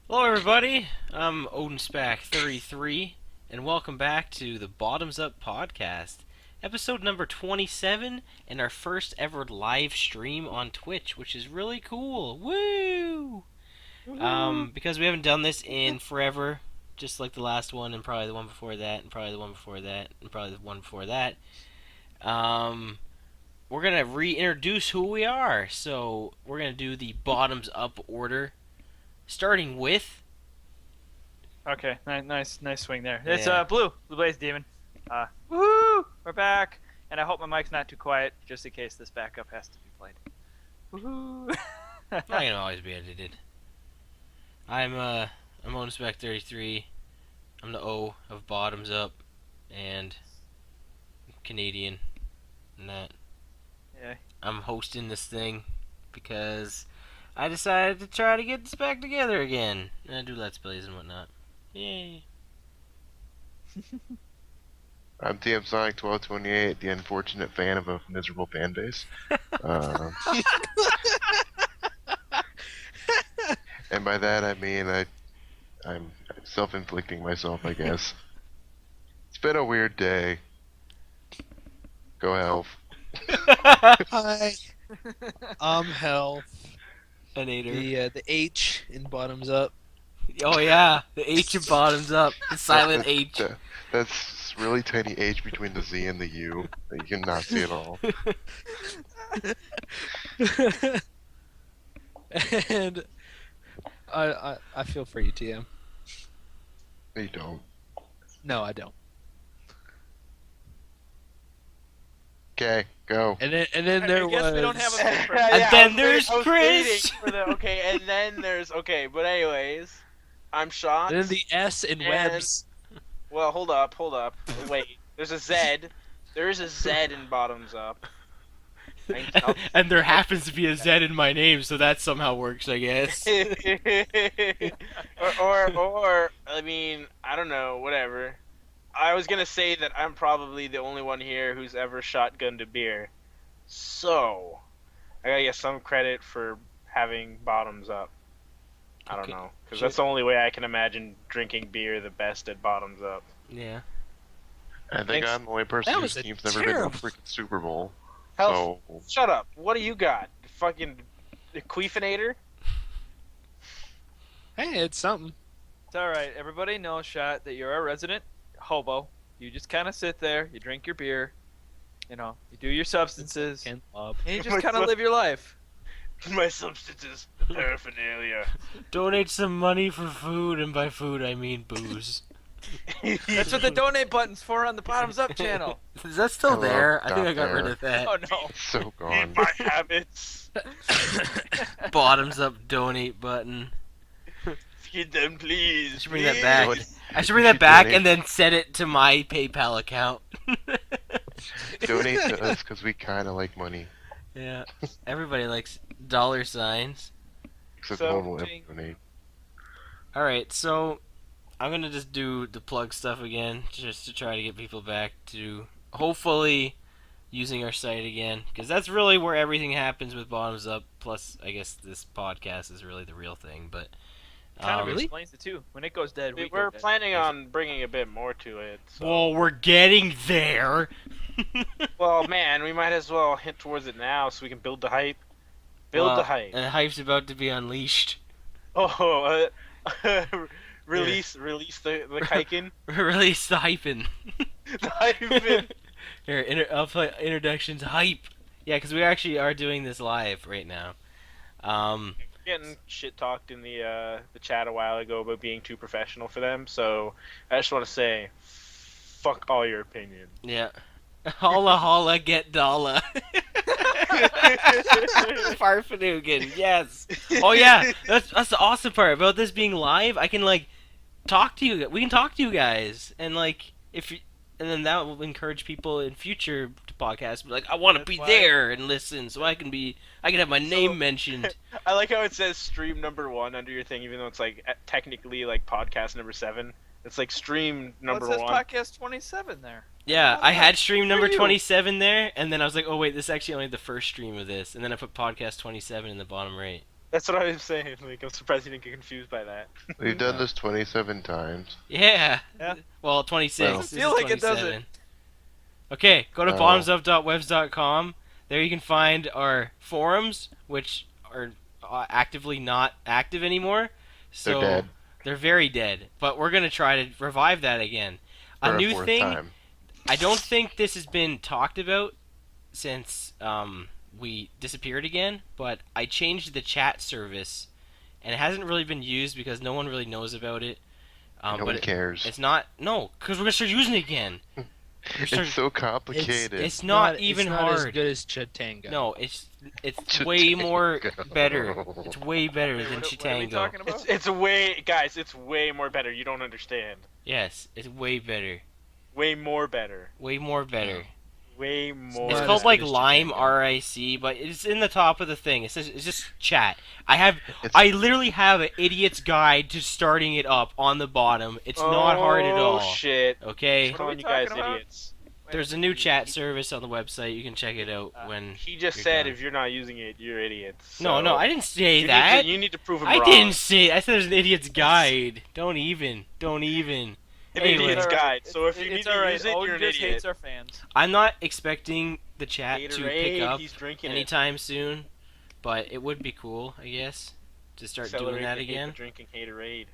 Hello, everybody. I'm OdinSpack33, and welcome back to the Bottoms Up podcast, episode number 27, and our first ever live stream on Twitch, which is really cool. Woo! Because we haven't done this in forever, just like the last one, and probably the one before that, and probably the one before that, and probably the one before that. Um, we're gonna reintroduce who we are. So we're gonna do the bottoms up order, starting with. Okay, nice swing there. Yeah. It's Blue Blaze Demon. Woohoo! We're back, and I hope my mic's not too quiet, just in case this backup has to be played. Woohoo! Not gonna always be edited. I'm OdinSpack33. I'm the O of Bottoms Up, and Canadian, and that. Yeah. I'm hosting this thing because I decided to try to get this back together again, and I do Let's Plays and whatnot. Yay! I'm TM Sonic 1228, the unfortunate fan of a miserable fan base. And by that I mean I'm self-inflicting myself, I guess. It's been a weird day. Go Health. Hi, I'm Health. Anator. The H in Bottoms Up. Oh yeah, the H of Bottoms Up, the silent H. That's really tiny H between the Z and the U that you cannot see at all. And I feel for you, TM. You don't. No, I don't. Okay, go. And then there I guess was. we don't have a big person. And then there's I was Chris. waiting for the- okay, and then there's but anyways, I'm shocked. And then the S in And- Webs. Well, hold up, wait. There's a Z. There is a Z in Bottoms Up. And there happens to be a Z in my name, so that somehow works, I guess. or I mean, I don't know, whatever. I was gonna say that I'm probably the only one here who's ever shotgunned a beer, so I gotta get some credit for having Bottoms Up. I don't Okay. know, because that's the only way I can imagine drinking beer the best at Bottoms Up. Yeah. I think Thanks. I'm the only person That whose was a team's never been to a terrible- freaking Super Bowl. Hell, So, shut up. What do you got? Fucking Queefinator? Hey, it's something. It's alright, everybody knows, Shot, that you're a resident hobo. You just kind of sit there, you drink your beer, you do your substances, and Ken Love. you just kind of live your life. My substances, paraphernalia. Donate some money for food, and by food I mean booze. That's what the donate button's for on the Bottoms Up channel. Is that still Hello, there? I think not I got there. rid of that. Oh no. so gone. Need my habits. Bottoms up donate button. Feed them, please. I should bring that please. back. Donate- I should bring You that should back donate. and then set it to my PayPal account. Donate to us because we kind of like money. Yeah. Everybody likes dollar signs. Except So, no one will ever ding. donate. Alright, so I'm gonna just do the plug stuff again, just to try to get people back to hopefully using our site again, because that's really where everything happens with Bottoms Up. Plus, I guess this podcast is really the real thing. But Kind of really? explains it too. When it goes dead, we We're go dead. planning on bringing a bit more to it. So. well, we're getting there. Well, man, we might as well hint towards it now so we can build the hype. Build Well, the hype. And the hype's about to be unleashed. Oh, release the Kaiken. Release the hyping. The hype. Here, I'll play introductions hype. Yeah, because we actually are doing this live right now. Getting shit talked in the chat a while ago about being too professional for them, so I just want to say, fuck all your opinions. Yeah. Holla holla, get dollar. Farfanugan, yes. Oh yeah, that's the awesome part about this being live. I can talk to you. We can talk to you guys, and and then that will encourage people in future podcasts. Be like, I want to That's be why- there and listen, so I can have my name So- mentioned. I like how it says stream number 1 under your thing, even though it's technically podcast number 7. It's like stream number Well, it says 1. podcast 27 there. Yeah, I had stream Good number for you. 27 there, and then I was like, oh wait, this is actually only the first stream of this, and then I put podcast 27 in the bottom right. That's what I was saying. Like, I'm surprised you didn't get confused by that. We've done this 27 times. Yeah. Yeah. Well, 26. Well. This Doesn't feel is like it, does it? 27. Okay, go to Oh. bottomsup.webs.com. There you can find our forums, which are actively not active anymore. So They're dead. They're very dead. But we're gonna try to revive that again. For A new fourth thing. time. I don't think this has been talked about since we disappeared again, but I changed the chat service, and it hasn't really been used because no one really knows about it. No But one cares. it's not because we're gonna start using it again. It's so complicated. It's not even it's not hard. as good as Chitango. No, it's way more Chitango. better. It's way better than What are we Chitango. talking about? It's way, guys. It's way more better. You don't understand. Yes, it's way better. Way more better. Way more better. Way more. It's Not called as like good as Lime Chitango. RIC, but it's in the top of the thing. It's just chat. It's- I literally have an idiot's guide to starting it up on the bottom. It's not hard at all. Oh shit! Okay, What are we Calling you guys talking about? idiots. there's a new chat service on the website. You can check it out when. He just You're said done. if you're not using it, you're idiots. No, no, I didn't say you that. you need to prove him I wrong. didn't say. I said there's an idiot's guide. Don't even. An Anyway. idiot's It's guide. So if you need it's to alright. use it, Odin you're an just idiot. hates our fans. I'm not expecting the chat to pick Gatorade, up he's drinking it. anytime soon, but it would be cool, I guess, to start doing Accelerate that the hate again. of drinking Haterade.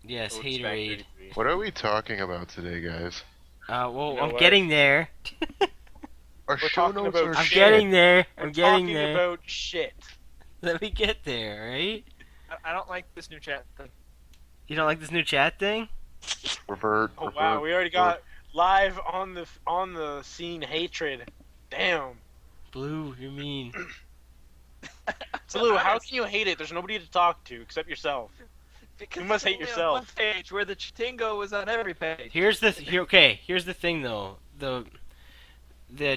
Yes, Odin Spec haterade. 33. What are we talking about today, guys? Well, You know I'm what? getting there. Our We're show talking notes about are I'm shit. getting there. We're I'm getting talking there. about shit. Let me get there, right? I don't like this new chat thing. You don't like this new chat thing? Revert. Oh revert, wow, we already got live on the scene hatred. Damn. Blue, you mean? Blue, how can you hate it? There's nobody to talk to except yourself. Because You must it's hate only on yourself. one page where the Chitingo was on every page. Here's the here's the thing though. The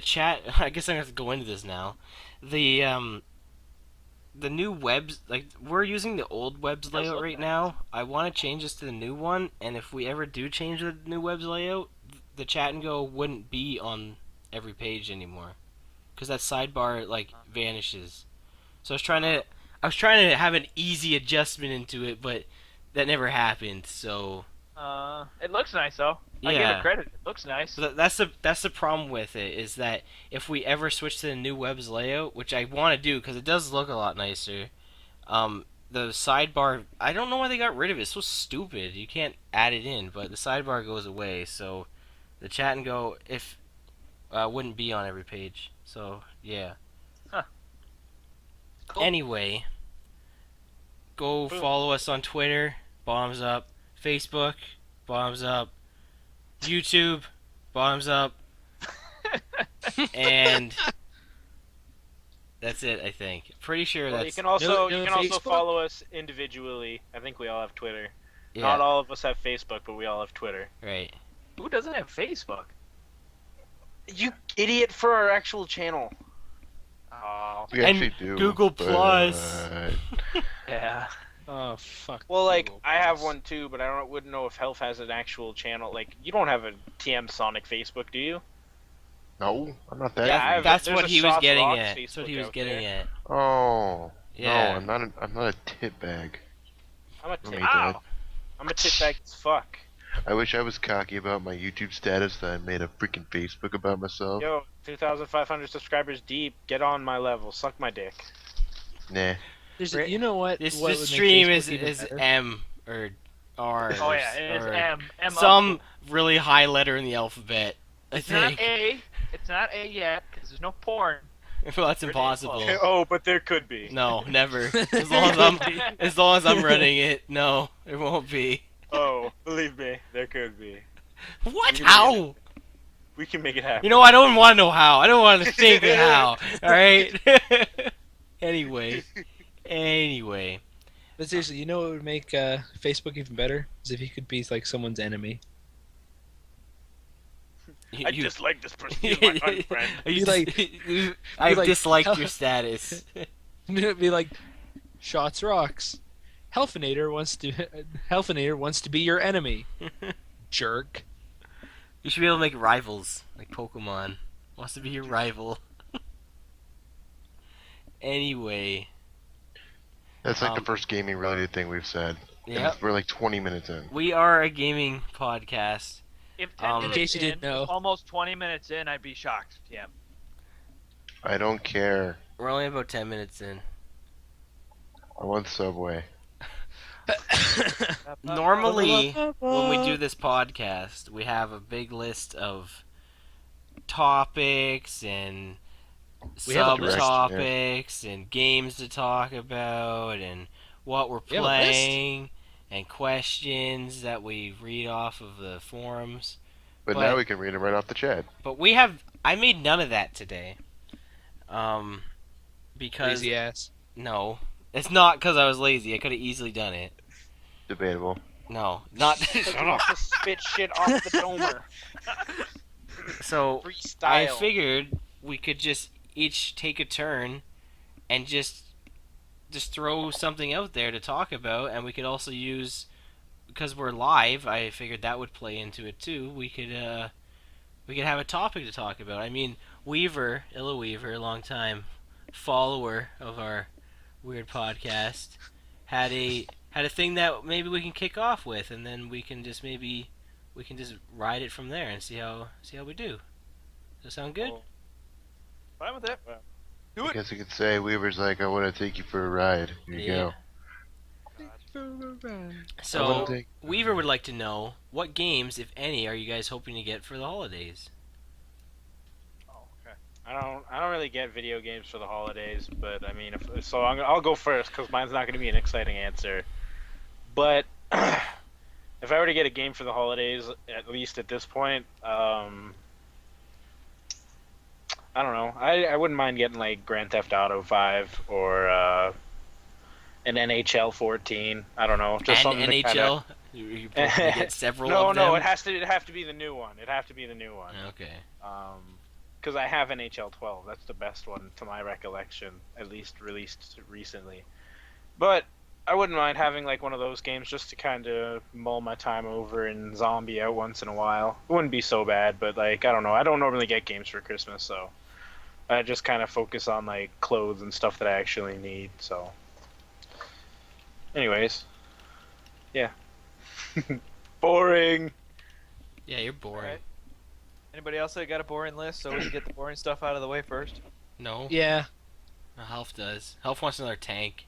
chat. I guess I'm gonna have to go into this now. The new webs, like we're using the old webs layout right now. I want to change this to the new one, and if we ever do change the new webs layout, the chat and go wouldn't be on every page anymore, because that sidebar like vanishes. So I was trying to have an easy adjustment into it, but that never happened. So It looks nice though. I give Yeah. it credit. It looks nice. so that's the problem with it, is that if we ever switch to the new webs layout, which I want to do because it does look a lot nicer, the sidebar, I don't know why they got rid of it. It's so stupid. You can't add it in, but the sidebar goes away. So the chat and go if wouldn't be on every page. So yeah. Cool. Anyway, go Boom. follow us on Twitter, Bombs Up, Facebook, Bombs Up, YouTube, Bombs Up, and that's it. I think. Pretty sure Well, that's you can also No you can also Facebook? follow us individually. I think we all have Twitter. yeah, Not all of us have Facebook, but we all have Twitter. right. Who doesn't have Facebook? You idiot! For our actual channel. Oh, We And actually do. Google but, Plus. yeah. Oh fuck. Well, like Google I have Plus. one too, but I wouldn't know if Health has an actual channel. Like you don't have a TM Sonic Facebook, do you? No, I'm not that. Yeah, I have- That's there's what a he was Soft getting Rock at. That's what he Facebook was out getting there. at. Oh. Yeah. No, I'm not a tit bag. I'm a Let tit. me Ow. that. I'm a tit bag as fuck. I wish I was cocky about my YouTube status that I made a freaking Facebook about myself. Yo, 2,500 subscribers deep. Get on my level. Suck my dick. Nah. There's you know what? This what would this make stream Facebook is even is better? M or R. Oh yeah, it is or M. M. some really high letter in the alphabet. I It's not think. A. It's not A yet because there's no porn. Well, that's Pretty impossible. close. Oh, but there could be. No, never. As long as I'm running it, no, there won't be. Oh, believe me, there could be. What? You How? We can make it happen. You know, I don't want to know how. I don't want to think of how. All right. Anyway. But seriously, you know what would make Facebook even better? Is if you could be like someone's enemy. I dislike this person. He's my unfriend. You Be like- I've like, disliked hell- your status. It'd be like, shots rocks. Helfinator wants to be your enemy. Jerk. You should be able to make rivals, like Pokemon. Wants to be your rival. Anyway. That's like the Um, first gaming related thing we've said. Yep. And we're like 20 minutes in. We are a gaming podcast. If 10 In minutes case you didn't know. was almost 20 minutes in, I'd be shocked. Yeah. I don't care. We're only about 10 minutes in. I want Subway. Normally, when we do this podcast, we have a big list of topics and We have a list, subtopics and games to talk about and what we're We have a list? playing and questions that we read off of the forums. But now we can read them right off the chat. But I made none of that today. Because Lazy ass. no, it's not because I was lazy. I could have easily done it. Debatable. No, not. Shut up. Just spit shit off the domer. So Freestyle. I figured we could just each take a turn and just throw something out there to talk about, and we could also use, because we're live, I figured that would play into it too. We could have a topic to talk about. I mean, Illa Weaver, long time follower of our weird podcast, had a thing that maybe we can kick off with, and then we can just ride it from there and see how we do. Does that sound good? Fine with that. Do I it. guess you could say Weaver's like, I want to take you for a ride. Here you go. I So wanna take- Weaver would like to know, what games, if any, are you guys hoping to get for the holidays? Oh, okay. I don't really get video games for the holidays, but I mean, I'll go first because mine's not going to be an exciting answer. But if I were to get a game for the holidays, at least at this point, I don't know. I wouldn't mind getting like Grand Theft Auto 5 or an NHL 14. I don't know, just And something to NHL? You probably get several of them? No, it'd have to be the new one. It'd have to be the new one. Okay. Because I have NHL 12. That's the best one to my recollection, at least released recently. But I wouldn't mind having like one of those games just to kind of mull my time over and zombie out once in a while. It wouldn't be so bad, but like I don't know. I don't normally get games for Christmas, so I just kind of focus on like clothes and stuff that I actually need. So, anyways, yeah. Boring. Yeah, you're boring. Alright. Anybody else that got a boring list so we can get the boring stuff out of the way first? No? Yeah. Health does. Health wants another tank.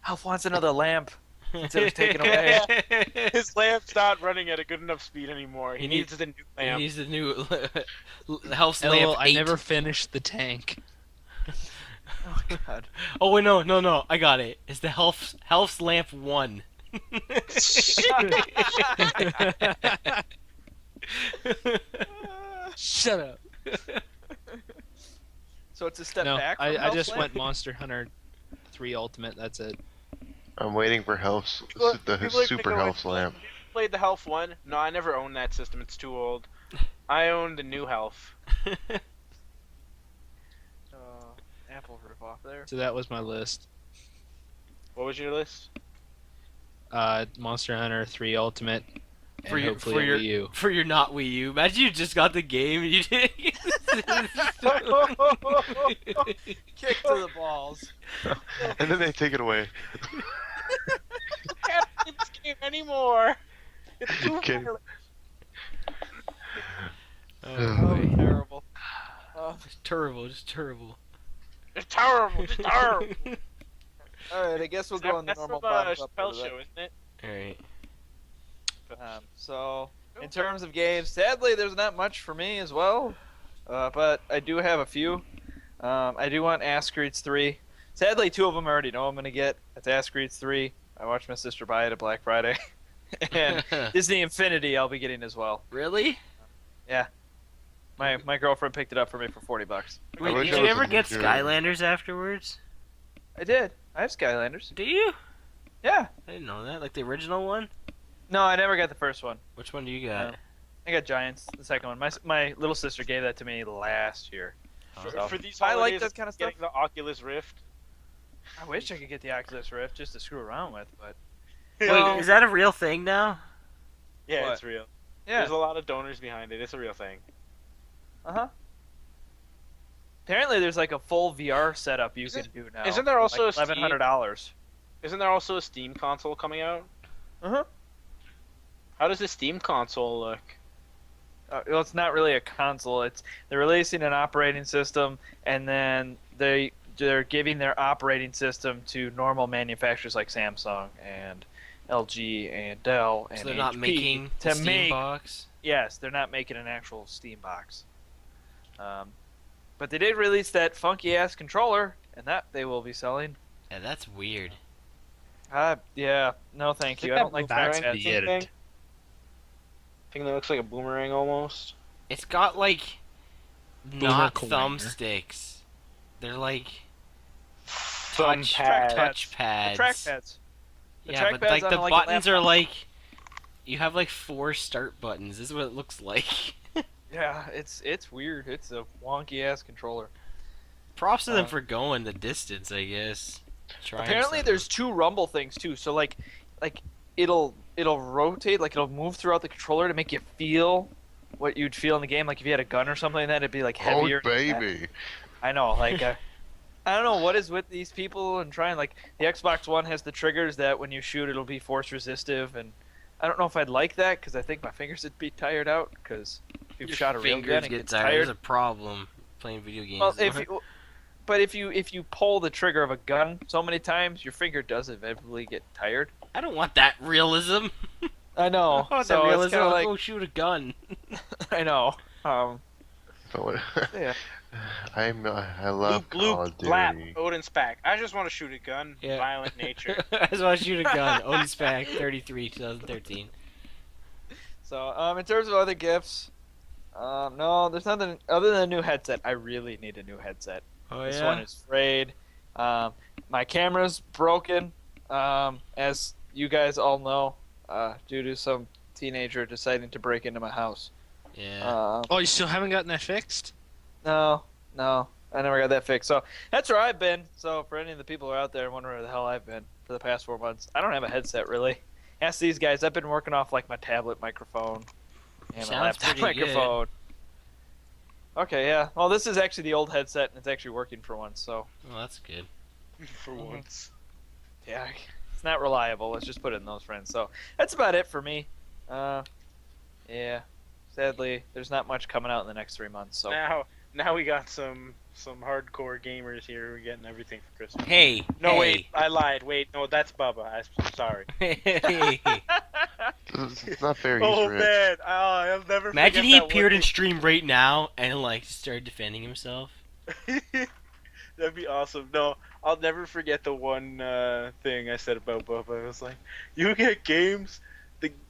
Alf wants another lamp. Since it was taken away. His lamp's not running at a good enough speed anymore. He needs the new He lamp. needs the new Health's LOL, lamp I 8. never finished the tank. Oh god. Oh wait, no, I got it. It's the Health's lamp 1. Shut up. So it's a step No, back. From I Hell's just Lamp? went Monster Hunter 3 Ultimate. That's it. I'm waiting for Health's, People the are gonna Super go Health's in- lamp. Played the Health one? No, I never owned that system. It's too old. I own the new Health. Apple ripoff there. So that was my list. What was your list? Monster Hunter 3 Ultimate. And For your- hopefully for a your- Wii U. For your not Wii U. Imagine you just got the game and you didn't. Kick to the balls. And then they take it away. I can't play this game anymore. It's too Okay. violent. Oh, Oh, boy. terrible. Oh, Just terrible. It's terrible. It's terrible. alright, I guess we'll go on the That's normal from bottoms up Chappelle order then. show, isn't it? Alright. So, in terms of games, sadly, there's not much for me as well. But I do have a few. I do want Ass Creeds 3. Sadly, 2 of them I already know I'm going to get. It's Ass Creeds 3. I watched my sister buy it at Black Friday. And Disney Infinity I'll be getting as well. Really? My girlfriend picked it up for me for $40. Wait, wish did I you was ever in get New Jersey. Skylanders afterwards? I did. I have Skylanders. Do you? Yeah. I didn't know that. Like the original one? No, I never got the first one. Which one do you got? I got Giants, the second one. My little sister gave that to me last year. Oh. So, For these I like holidays, that kind of stuff. getting the Oculus Rift. I wish I could get the Oculus Rift just to screw around with, but Wait, is that a real thing now? Yeah, What? it's real. yeah. There's a lot of donors behind it. It's a real thing. Uh-huh. Apparently, there's like a full VR setup you can do now. isn't there also like a Steam- $1,100? Isn't there also a Steam console coming out? Uh-huh. How does the Steam console look? Well, it's not really a console. They're releasing an operating system, and then they're giving their operating system to normal manufacturers like Samsung and LG and Dell and So they're not HP making to the Steam make. box. Yes, they're not making an actual Steam box. But they did release that funky ass controller, and that they will be selling. Yeah, that's weird. Yeah, no, thank you. I don't like That's trackpads. weird. Thing that looks like a boomerang almost. It's got like Boomer not Coiner. thumbsticks. They're like Thumb touch pad. touch The pads. trackpads. The Yeah, but trackpads like on, the like, a buttons are laptop. like you have like 4 start buttons. This is what it looks like. Yeah, it's weird. It's a wonky ass controller. Props to them Uh, for going the distance, I guess. Trying Apparently, something. there's 2 rumble things too. So like it'll rotate, like it'll move throughout the controller to make you feel what you'd feel in the game. Like if you had a gun or something like that, it'd be like heavier. Oh, baby. I know, like I don't know what is with these people and trying. Like the Xbox One has the triggers that when you shoot, it'll be force resistive, and I don't know if I'd like that because I think my fingers would be tired out because if you've Your shot a real fingers gun and get gets tired. There's tired. a problem playing video games. Well, if you pull the trigger of a gun so many times, your finger does eventually get tired. I don't want that realism. I know. I want so that it's realism. kind of I'll like go shoot a gun. I know. But what- Yeah. I love Blue Call of Blap, Duty. Odin's back. I just want to shoot a gun. Yeah. Violent nature. I just want to shoot a gun. Odin Spec 33, 2013. So in terms of other gifts, no, there's nothing other than a new headset. I really need a new headset. Oh This one is frayed. My camera's broken, as you guys all know, due to some teenager deciding to break into my house. Yeah. Oh, you still haven't gotten that fixed? No, I never got that fixed. So that's where I've been. So for any of the people who are out there wondering where the hell I've been for the past 4 months, I don't have a headset really. Ask these guys. I've been working off like my tablet microphone and my Sounds laptop pretty good. microphone. Okay, yeah. Well, this is actually the old headset, and it's actually working for once. So Well, that's good. For once. yeah, it's not reliable. Let's just put it in those friends. So that's about it for me. Yeah. Sadly, there's not much coming out in the next 3 months. So Now we got some hardcore gamers here. We're getting everything for Christmas. Hey. No, hey. wait, I lied. Wait, no, that's Bubba. I'm sorry. Hey. It's not fair. He's Oh rich. man, I'll never. Imagine forget he that appeared one in stream right now and like started defending himself. That'd be awesome. No, I'll never forget the one thing I said about Bubba. I was like, "You get games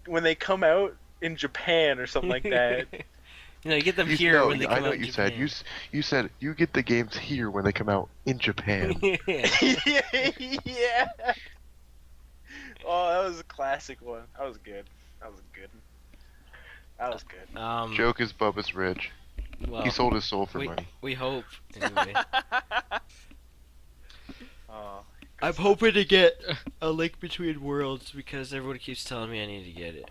when they come out in Japan or something like that." You know, you get them You here know, when they I come know out. what in you said. Japan. You said you get the games here when they come out in Japan. Yeah. Oh, that was a classic one. That was good. That was good. Joke is Bubba's rich. Well, He sold his soul for money. we hope. Anyway. Oh, I'm hoping to get a Link Between Worlds because everyone keeps telling me I need to get it.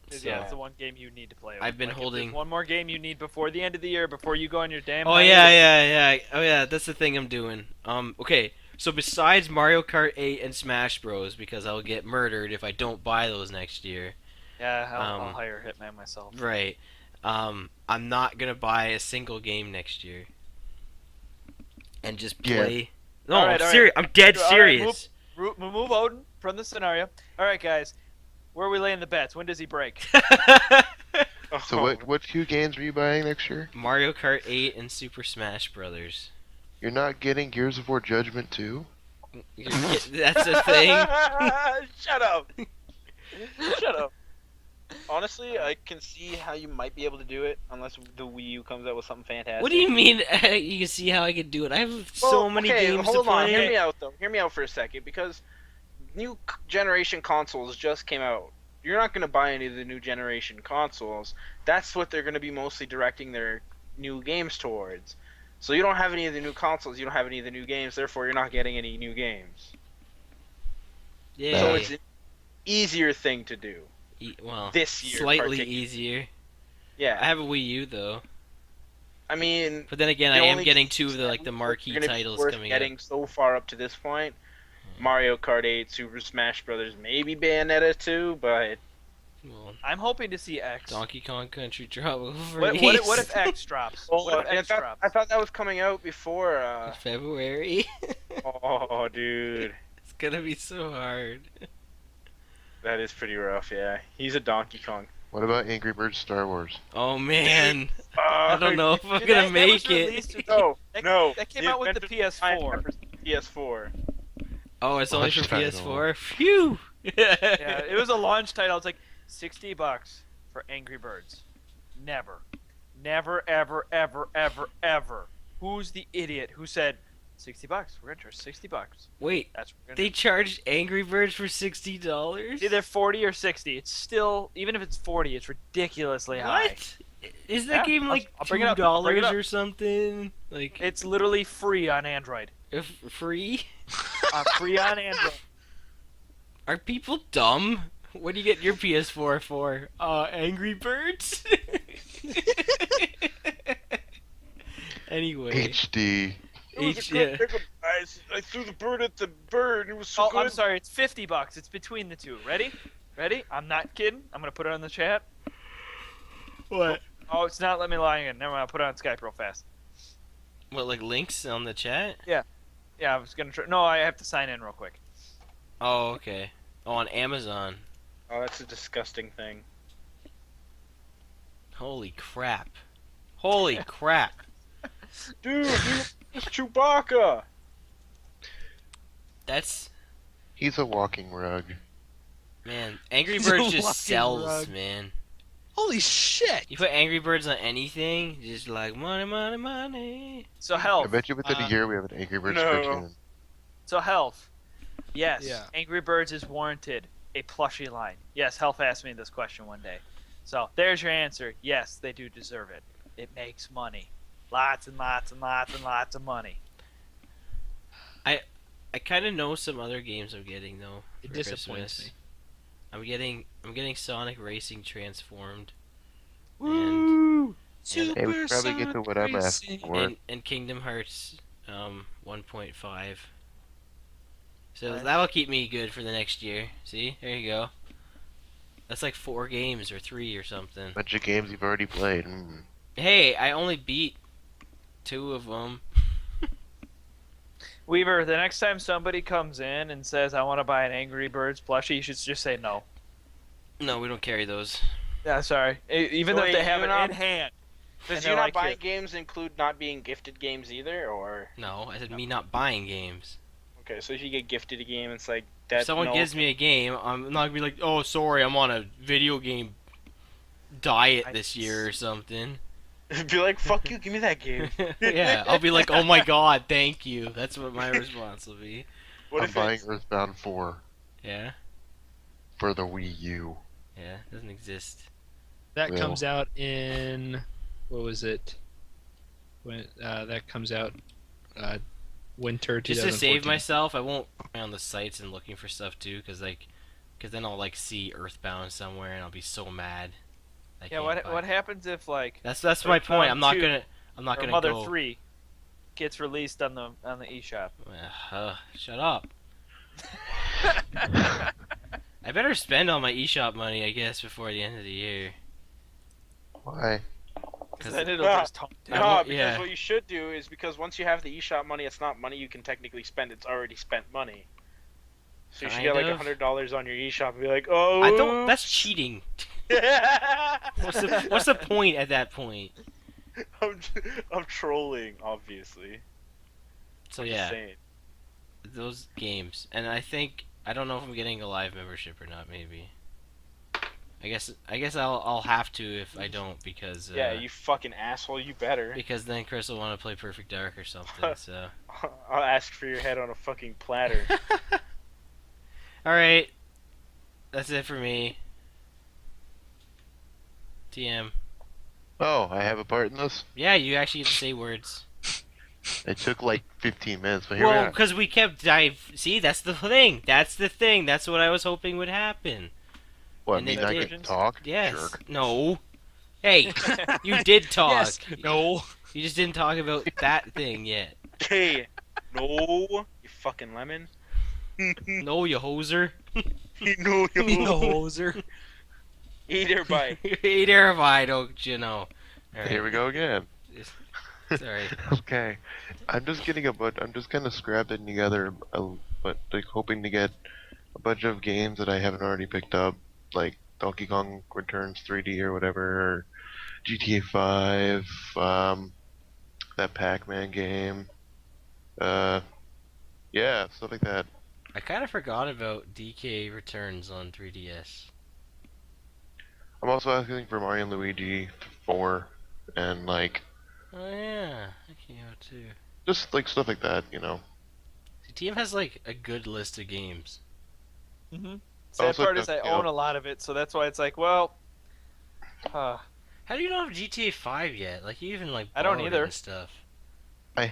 So, yeah, it's the one game you need to play. I've been Like, if holding- there's one more game you need before the end of the year, before you go on your damn. Oh yeah. Oh yeah, that's the thing I'm doing. Okay. So besides Mario Kart 8 and Smash Bros, because I'll get murdered if I don't buy those next year. Yeah, I'll Um, hire Hitman myself. Right. I'm not gonna buy a single game next year. And just Yeah. play. No, Alright, I'm alright. serious. I'm dead All right, serious. Move Odin from the scenario. All right, guys, where are we laying the bets? When does he break? So what 2 games are you buying next year? Mario Kart 8 and Super Smash Brothers. You're not getting Gears of War Judgment 2? That's a thing. Shut up. Shut up. Honestly, I can see how you might be able to do it unless the Wii U comes out with something fantastic. What do you mean? You can see how I can do it. I have so Well, many okay, games to hold on. play. Hear me out, though. Hear me out for a second, because new generation consoles just came out. You're not going to buy any of the new generation consoles. That's what they're going to be mostly directing their new games towards. So you don't have any of the new consoles. You don't have any of the new games. Therefore, you're not getting any new games. Yeah. So it's an easier thing to do Well, this year. slightly particularly. easier. Yeah. I have a Wii U though, I mean, but then again, the I am only getting games two of the that like the look marquee gonna be titles worth coming getting out. so far up to this point Mario Kart 8, Super Smash Brothers, maybe Bayonetta 2, but Well, I'm hoping to see X. Donkey Kong Country Trouble for What if X drops? What if I X thought, drops? I thought that was coming out before. February? Oh, dude, It's gonna be so hard. that is pretty rough. Yeah, he's a Donkey Kong. What about Angry Birds Star Wars? Oh man, I don't know if I'm gonna that make was released it. with- No, That- no. that came out with the Adventures PS4. of PS4. Oh, it's only for Launch title. PS4. Phew. Yeah, it was a launch title. It's like $60 for Angry Birds. Never, ever, ever. Who's the idiot who said $60? We're gonna charge $60. Wait, That's what we're they gonna charged Angry Birds for $60? do. Either 40 or 60. It's still, even if it's 40, it's ridiculously high. What? Is that Yeah, game I'll- like I'll bring it up, I'll bring it $2 up. or something? Like It's literally free on Android. free? Free on Android. Are people dumb? What do you get your PS4 for? Angry Birds? Anyway. HD. It was H- a good yeah. pick'em, guys. I threw the bird at the bird. It was so Oh, good. I'm sorry. It's $50. It's between the two. Ready? I'm not kidding. I'm gonna put it on the chat. What? Oh, it's not. Let me lie again. Never mind. I'll put it on Skype real fast. What, like links on the chat? Yeah, I was gonna try. No, I have to sign in real quick. Oh, okay. Oh, on Amazon. Oh, that's a disgusting thing. Holy crap. Holy crap. Dude, it's Chewbacca. That's... He's a walking rug. Man, Angry He's a Birds walking just sells, rug. man. Holy shit! You put Angry Birds on anything, just like money, money, money. So I health. bet you within a year we have an Angry Birds No. cartoon. So health. Yes. Yeah. Angry Birds is warranted a plushie line. Yes. Health asked me this question one day. So there's your answer. Yes, they do deserve it. It makes money. Lots and lots and lots and lots of money. I kind of know some other games I'm getting though. It For disappoints Christmas. me. I'm getting Sonic Racing Transformed Woo! Hey, we probably get to what I'm asking for. and Kingdom Hearts 1.5. So Nice. that'll keep me good for the next year. See, there you go. That's like 4 games or 3 or something. Bunch of games you've already played. Hey, I only beat 2 of them. Weaver, the next time somebody comes in and says, I want to buy an Angry Birds plushie, you should just say no. No, we don't carry those. Yeah, sorry. Even So though wait, they have you're it not- in hand. Does And you they're not like, buying "Here." games include not being gifted games either, or No, I said me not buying games. okay? So if you get gifted a game, it's like If that. someone gives me a game, I'm not gonna be like, oh, sorry, I'm on a video game diet this year or something. be like, fuck you, give me that game. Yeah, I'll be like, oh my god, thank you. That's what my response will be. What I'm if buying it's, Earthbound 4 Yeah, for the Wii U. yeah, doesn't exist. That Well. comes out in what was it? When that comes out winter 2014. Just to save myself, I won't be on the sites and looking for stuff too, cause then I'll like see Earthbound somewhere and I'll be so mad. I Yeah, can't what buy what it. happens if, like, That's my point. I'm not Earthbound or gonna Mother go. 3 gets released on the eShop? Shut up. I better spend all my eShop money, I guess, before the end of the year. Why? Cause Then it'll Ah. just talk I no? won't- Because yeah. what you should do is because once you have the eShop money, it's not money you can technically spend. It's already spent money. So you should get like Kind of. $100 on your eShop and be like, oh. I don't. That's cheating. What's the point at that point? I'm trolling, obviously. So Just yeah, saying. those games, and I don't know if I'm getting a live membership or not. Maybe. I guess I'll have to if I don't because Yeah, you fucking asshole. You better. because then Chris will want to play Perfect Dark or something. So I'll ask for your head on a fucking platter. all right, that's it for me. TM. Oh, I have a part in this? Yeah, you actually get to say words. It took like 15 minutes, but here we Well, are. because we kept dive. See, that's the thing. That's the thing. That's what I was hoping would happen. What, and me they not did. get to talk? Yes. Jerk. No. Hey, you did talk. Yes. No. You just didn't talk about that thing yet. Hey, no, you fucking lemon. No, you hoser. No, You hoser. Eat her bite. Hey there, I don't you know. Here we go again. Sorry. Okay, I'm just getting a bunch. I'm just kind of scrapping together, but like hoping to get a bunch of games that I haven't already picked up, like Donkey Kong Returns 3D or whatever, or GTA 5, that Pac-Man game, uh, yeah, stuff like that. I kind of forgot about DK Returns on 3DS. I'm also asking for Mario and Luigi 4, and like Oh yeah, that came out too. just like stuff like that, you know. See, TM has like a good list of games. Sad Also, part is I Tokyo. own a lot of it, so that's why it's like, well, How do you not have GTA 5 yet? Like you even like I don't borrowed it either. and stuff. I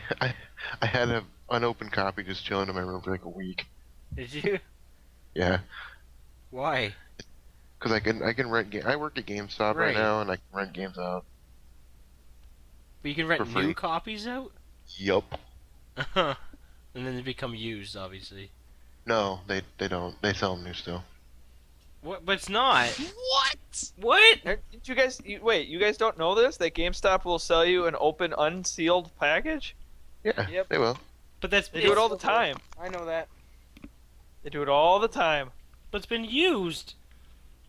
had an unopened copy just chilling in my room for like a week. Did you? Yeah. Why? Because I can rent I work at GameStop right Right. now, and I can rent games out. But you can rent For free. new copies out? Yup. And then they become used, obviously. No, they don't. They sell them new still. What? But it's not. What? What? didn't you guys? Wait, you guys don't know this? That GameStop will sell you an open, unsealed package. Yeah, Yep. they will. But that's They do it all the time. I know that. They do it all the time. But it's been used.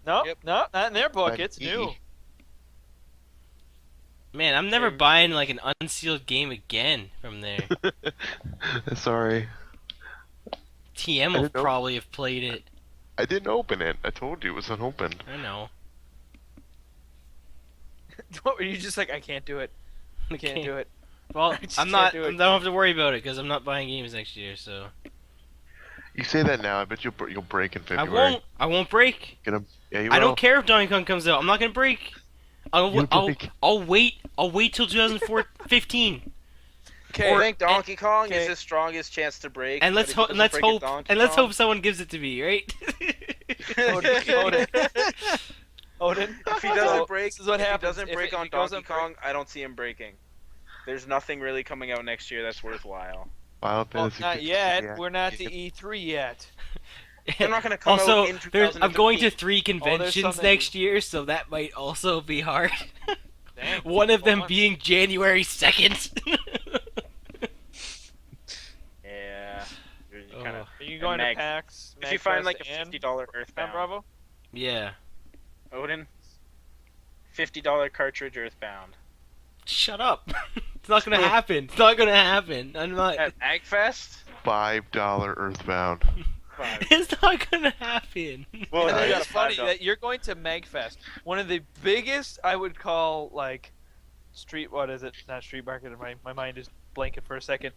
No, Yep. no, not in their book. Like It's E. new. Man, I'm never Same. buying like an unsealed game again from there. Sorry, TM I will didn't know. probably have played it. I didn't open it. I told you it was unopened. I know. What were you just like? I can't do it. I Can't do it. Well, I just I'm can't not. do I it. don't have to worry about it because I'm not buying games next year. So You say that now. I bet you'll break in I February. won't. I won't break. Gonna, yeah, you I will. don't care if Donkey Kong comes out. I'm not gonna break. You'll break. I'll wait. I'll wait till 2015. Okay. I think Donkey Kong okay. is the strongest chance to break. And let's hope. And let's hope. And let's hope someone gives it to me, right? Odin. Odin. If he doesn't break, This is what if happens. he doesn't If break it- on if it goes Donkey on Kong, I don't see him breaking. There's nothing really coming out next year that's worthwhile. Final Well, Fantasy not 15, yet. yeah. We're not to E3 yet. They're not gonna come Also, out in I'm going to 2015. 3 conventions something- next year, so that might also be hard. Dang. One of them Well, being January 2nd. Yeah. You're Oh. kinda, Are you going to Mag- PAX? if you find like a Magfest, and $50 Tom Earthbound, Bravo? Yeah. Odin, $50 cartridge Earthbound. Shut up. It's not gonna happen. It's not gonna happen. I'm not. At Magfest? $5 Earthbound. Fine. It's not gonna happen. Well, I you think got it's a funny $5. that you're going to Magfest, one of the biggest, I would call, like, what is it? Not street market, my mind is blanking for a second.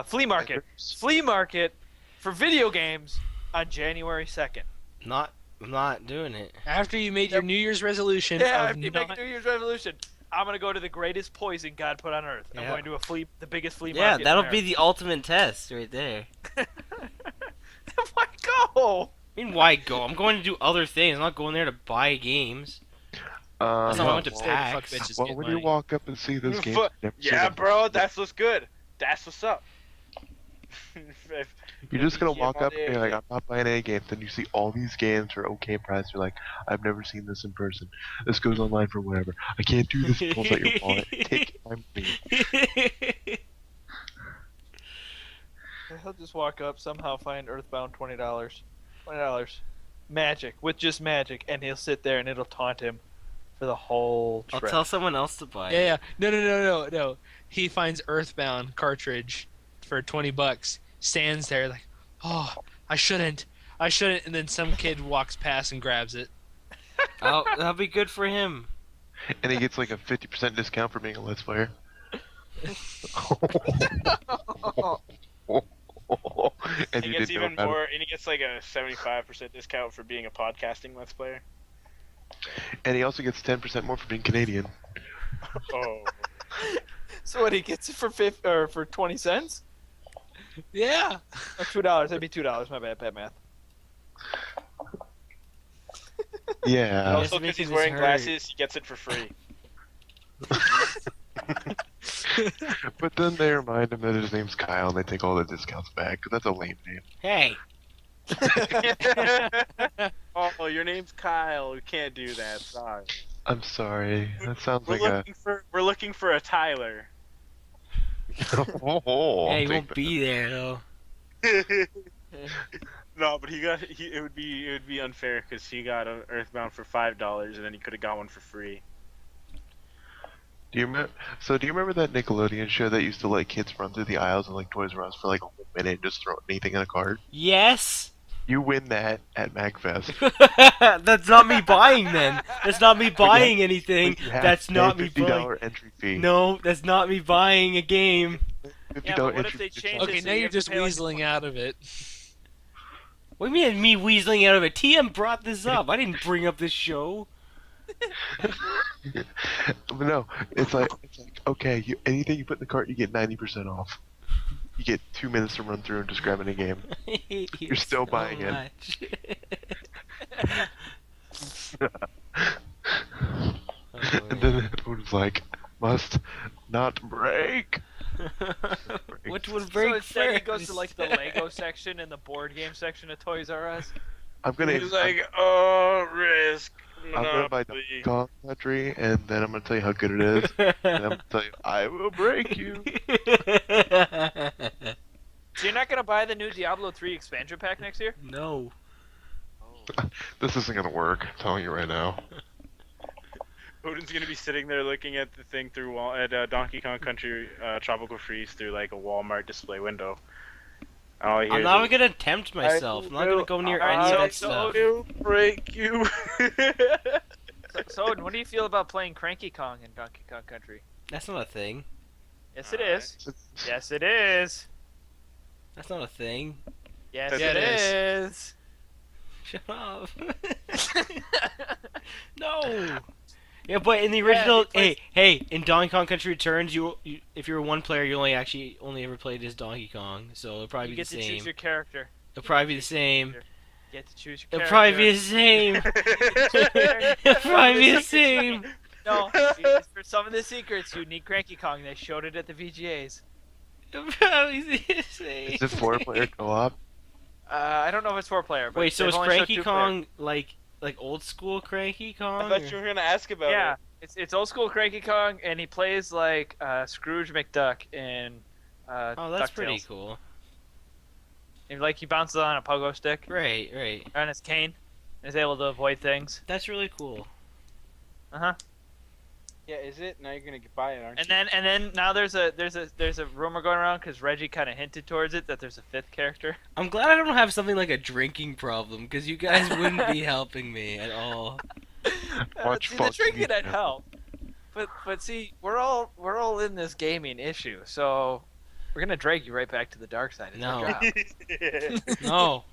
Flea market. Flea market for video games on January 2nd. I'm not doing it. After you made your New Year's resolution Yeah, of if you not... make a New Year's resolution, I'm going to go to the greatest poison God put on earth. I'm Yeah. going to the biggest flea Yeah, market. that'll in be the ultimate test right there. Why go? I mean, why go? I'm going to do other things. I'm not going there to buy games. That's not why I went to Fuck PAX. bitches, Well, get when money. you walk up and see those games, Fuck. you never see Yeah, them. bro, that's what's good. That's what's up. If- You're just gonna BGM walk all up day, and you're like, yeah. I'm not buying any games. Then you see all these games for okay price. You're like, I've never seen this in person. This goes online for whatever. I can't do this. Pulls out your wallet. Take my money. He'll just walk up, somehow find Earthbound $20. $20. Magic, with just magic, and he'll sit there and it'll taunt him for the whole I'll trip. tell someone else to buy Yeah, it. yeah. No. He finds Earthbound cartridge for $20. Stands there like, oh, I shouldn't. And then some kid walks past and grabs it. Oh, that'll be good for him. And he gets like a 50% discount for being a Let's Player. And He you gets didn't know even about more, and he gets like a 75% discount for being a podcasting Let's Player. it. And he also gets 10% more for being Canadian. Oh. So what, he gets it for for 20 cents? Yeah. Or $2. That'd be $2. My bad math. Yeah. Also, making because he's this wearing hurt. glasses, he gets it for free. But then they remind him that his name's Kyle and they take all the discounts back, because that's a lame name. Hey, Oh, your name's Kyle. We can't do that. Sorry. I'm sorry. That sounds We're like a. looking for a Tyler. Oh, Yeah, he big won't fan. be there though. No, but it would be unfair because he got a Earthbound for $5 and then he could have got one for free. Do you remember? So do you remember that Nickelodeon show that used to let kids run through the aisles and like Toys R Us for like a whole minute and just throw anything in a cart? Yes. You win that at MagFest. That's not me buying then. That's not me buying anything. But you have That's to pay not me $50 buying. entry fee. No, that's not me buying a game. $50 Yeah, but what if entry they fee. change Okay, so now you you're have to just pay, like, weaseling out of it. What do you mean me weaseling out of it? TM brought this up. I didn't bring up this show. But no, it's like okay, anything you put in the cart, you get 90% off. You get 2 minutes to run through and just grab any game. I hate you You're still so buying it. much. And then it was like, must not break. Which would So break instead he first? goes to like the Lego section and the board game section of Toys R Us. I'm gonna. He's like, oh, risk. I'm gonna buy Monopoly. Donkey Kong Country, and then I'm gonna tell you how good it is. And I'm gonna tell you, I will break you. So you're not gonna buy the new Diablo 3 expansion pack next year? No. This isn't gonna work. I'm telling you right now. Odin's gonna be sitting there looking at the thing through Donkey Kong Country Tropical Freeze through like a Walmart display window. All he I'm hears not is, gonna tempt myself. I'm not gonna go near any of that stuff. It'll break you. So Odin, what do you feel about playing Cranky Kong in Donkey Kong Country? That's not a thing. Yes, it is. Yes, it is. That's not a thing. Yes, Yes, it it is. Shut up. No. Yeah, but in the original, he plays- hey, in Donkey Kong Country Returns, you if you're one player, you only ever played as Donkey Kong, so it'll probably You be get the to same. choose your character. It'll probably be the same. You get to choose your It'll character. probably be the same. It'll probably be the same. No, for some of the secrets, you need Cranky Kong. They showed it at the VGAs. It'll probably be the same. Is it 4-player co-op? I don't know if it's 4-player. But Wait, so they've is only showed Cranky 2-player. Kong like old school Cranky Kong? I thought or- you were gonna ask about Yeah, it. it's old school Cranky Kong, and he plays like Scrooge McDuck in Oh, that's pretty DuckTales. cool. And, like he bounces on a pogo stick Right. on his cane, and is able to avoid things. That's really cool. Yeah, is it? Now you're gonna buy it, aren't And then now there's a rumor going around because Reggie kind of hinted towards it that there's a 5th character. I'm glad I don't have something like a drinking problem, because you guys wouldn't be helping me at all. Watch See, the Fox drinking News I'd help, but see, we're all in this gaming issue, so we're gonna drag you right back to the dark side. It's No. our job. you? No.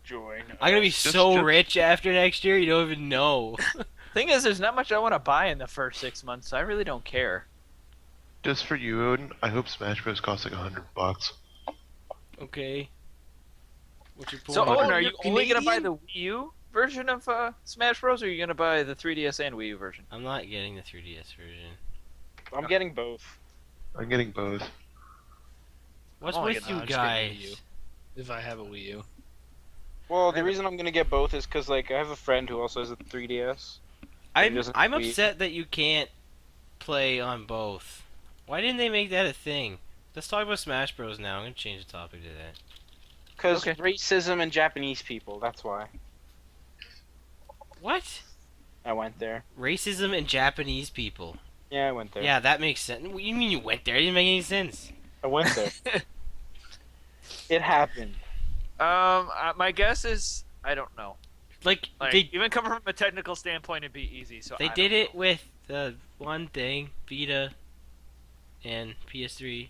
Join. I'm gonna be so just- rich after next year, you don't even know. Thing is, there's not much I want to buy in the first 6 months, so I really don't care. Just for you, Odin, I hope Smash Bros. Costs like $100. Okay. What's your point? So, Odin, are you you're only gonna buy Canadian? the Wii U version of Smash Bros, or are you gonna buy the 3DS and Wii U version? I'm not getting the 3DS version. I'm getting both. I'm getting both. What's Oh, with yeah, you no, I'm just getting a Wii U. guys? If I have a Wii U. Well, the reason I'm gonna get both is because like I have a friend who also has a 3DS. I'm doesn't I'm Wii. upset that you can't play on both. Why didn't they make that a thing? Let's talk about Smash Bros. Now. I'm gonna change the topic to that. Because Okay. racism and Japanese people. That's why What? I went there. Racism and Japanese people. Yeah, I went there. Yeah, that makes sense. What do you mean you went there? It didn't make any sense. I went there. It happened. My guess is I don't know. Like, Like, they even coming from a technical standpoint, it'd be easy. So they I did don't it with the one thing, Vita and PS3,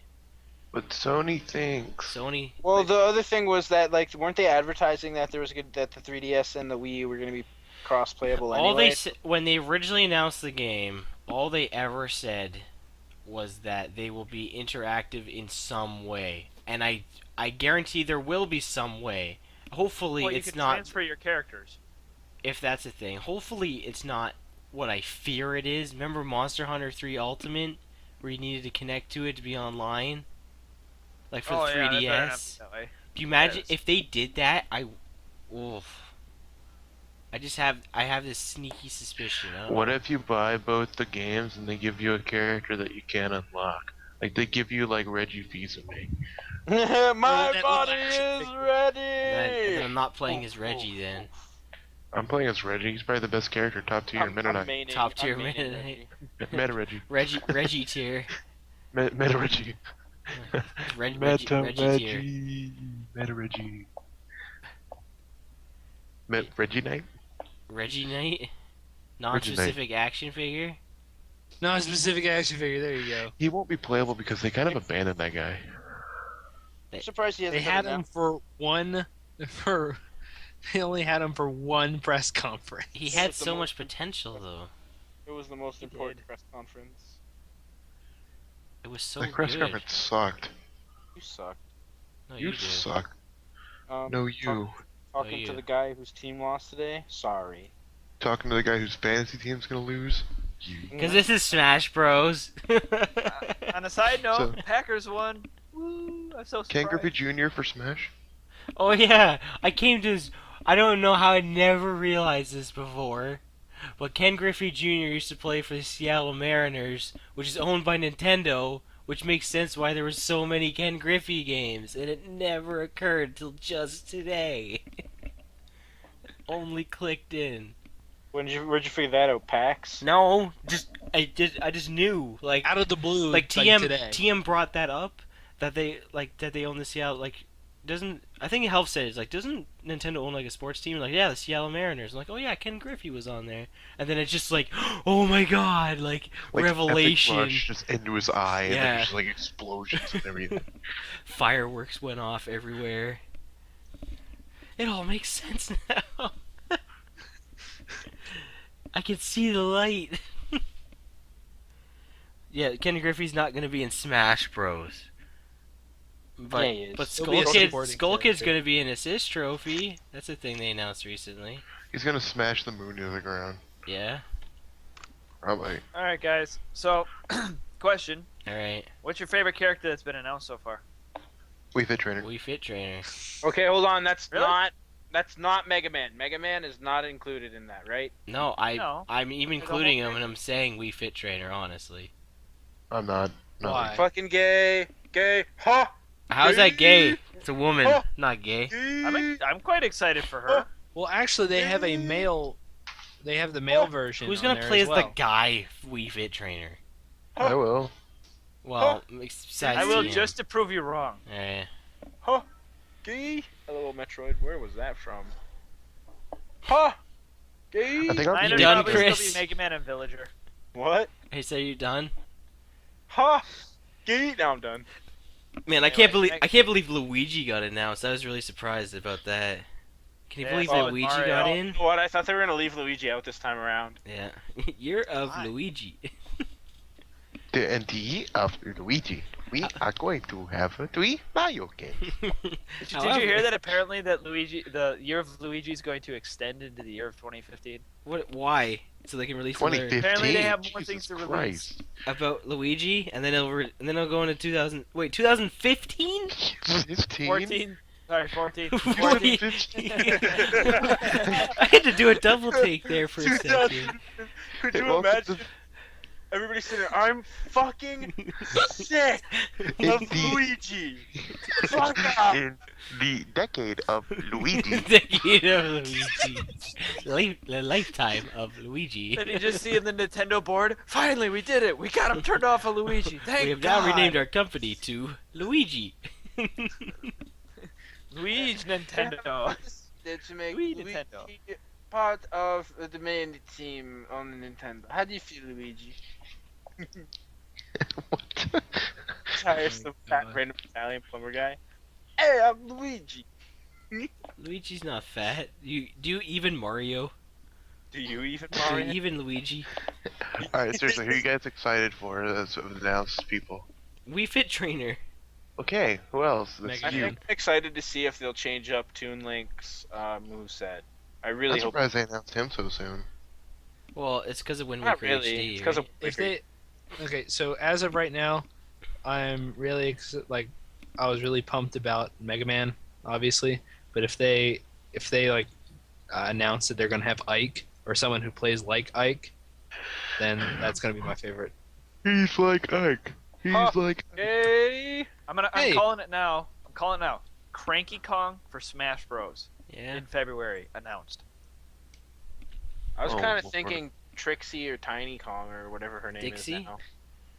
But Sony thinks. Sony. Well, the other thing was that like weren't they advertising that there was that the 3DS and the Wii U were gonna be cross-playable All anyway? when they originally announced the game, all they ever said was that they will be interactive in some way, and I guarantee there will be some way. Hopefully, Well, you it's can not. transfer your characters. If that's a thing, hopefully it's not what I fear it is. Remember Monster Hunter 3 Ultimate, where you needed to connect to it to be online, like for the Yeah, that better not 3DS. be that way. Do you imagine Yes. if they did that? Oof. I have this sneaky suspicion. I don't What know. if you buy both the games and they give you a character that you can't unlock? Like they give you like Reggie Fils-Aimé. My that body little action is figure. ready. And then I'm not playing as Reggie then. I'm playing as Reggie. He's probably the best character, top tier, I'm Meta Knight. maining, Top tier I'm maining Mennonite. Reggie. Meta Reggie. Reggie tier. Meta Reggie. Reggie tier. Meta Reggie. Reggie Knight? Reggie Knight. Non-specific action figure. Non-specific action figure. There you go. He won't be playable because they kind of abandoned that guy. I'm surprised he hasn't They done had it now. him for one. They only had him for one press conference. He had With the so most- much potential though. It was the most He important did. press conference. It was so The press good. conference sucked. You suck. No, You did. suck. Talking No, you. to you. the guy whose team lost today. Sorry. Talking to the guy whose fantasy team's gonna lose. You. Because this is Smash Bros. On a side note, So- Packers won. Woo! I'm so Ken surprised. Griffey Jr. for Smash? Oh yeah, I came to. I don't know how I never realized this before, but Ken Griffey Jr. used to play for the Seattle Mariners, which is owned by Nintendo, which makes sense why there were so many Ken Griffey games, and it never occurred till just today. Only clicked in. Where'd you figure that out, PAX? No, I just knew like Out of the blue, like TM today. TM brought that up that they own the Seattle doesn't I think Help said it's like doesn't Nintendo own like a sports team? Like yeah, the Seattle Mariners. I'm like oh yeah, Ken Griffey was on there, and then it's just like oh my god, like revelation. Epic rush just into his eye, and Yeah. then just like explosions and everything. Fireworks went off everywhere. It all makes sense now. I can see the light. Yeah, Ken Griffey's not gonna be in Smash Bros. But Yeah, he is. but He'll Skull be a Kid supporting Skull Kid's character. gonna be an assist trophy. That's a thing they announced recently. He's gonna smash the moon to the ground. Yeah. Probably. All right, guys. So, question: All right. what's your favorite character that's been announced so far? Wii Fit Trainer. Wii Fit Trainer. Okay, hold on. That's Really? not Mega Man. Mega Man is not included in that, right? No, No. I'm even There's a whole including him, thing. and I'm saying Wii Fit Trainer. Honestly, I'm not. No. Why? Fucking gay, ha. how's that gay? It's a woman, Oh. not gay. I'm quite excited for her. Well, actually, they have a male. They have the male version. Who's on gonna there play as as well. the guy Wii Fit Trainer? I will. Well, besides I will TM. just to prove you wrong. Eh. Gay. Hello, Metroid. Where was that from? Ha. Gay. I think I'll Mine be would done, probably Chris? still be Mega Man and Villager. What? Hey, so you done? Ha. Gay. Now I'm done. Man, I Anyway, can't believe Luigi got announced. I was really surprised about that. Can you Yeah, believe same with Luigi Mario. got Oh, in? you know what? I thought they were gonna leave Luigi out this time around. Yeah. Year of Why? Luigi. And after Luigi, we are going to have 3 Mario games. Did you hear that apparently that the year of Luigi is going to extend into the year of 2015? What? Why? So they can release another 2015. Apparently they have more Jesus things to release. Christ. about Luigi, and then it'll go into 2000. Wait, 2015? 15? 14. Sorry, 14. 14. 15. I had to do a double take there for a second. Could It you won't- imagine? Everybody sitting there, I'm fucking sick of Indeed. Luigi. Fuck off. In the decade of Luigi. Decade of Luigi. The lifetime of Luigi. Then you just see in the Nintendo board, finally we did it. We got him turned off of Luigi. Thank We have God. now renamed our company to Luigi. Luigi Nintendo. To make Wii Luigi Nintendo. part of the main team on Nintendo. How do you feel, Luigi? What? Tiresome fat God. random Italian plumber guy. Hey, I'm Luigi. Luigi's not fat. Do you even Mario? Do you even Do you Mario? even Luigi? Alright, seriously, who are you guys excited for as announced people? Wii Fit Trainer. Okay, who else? That's Mega you. I'm excited to see if they'll change up Toon Link's moveset. I really I'm hope. surprised they announced him so soon. Well, it's because of Wind Not Waker really. HD. It's because right? of If they, okay, so as of right now, I'm really I was really pumped about Mega Man. obviously. But if they like announce that they're gonna have Ike or someone who plays like Ike, then that's gonna be my favorite. He's like Ike. He's Huh. like Hey. I'm Hey. calling it now. I'm calling it now. Cranky Kong for Smash Bros. Yeah. In February announced. I was Oh, kind of Lord. thinking Trixie or Tiny Kong or whatever her name Dixie? is now.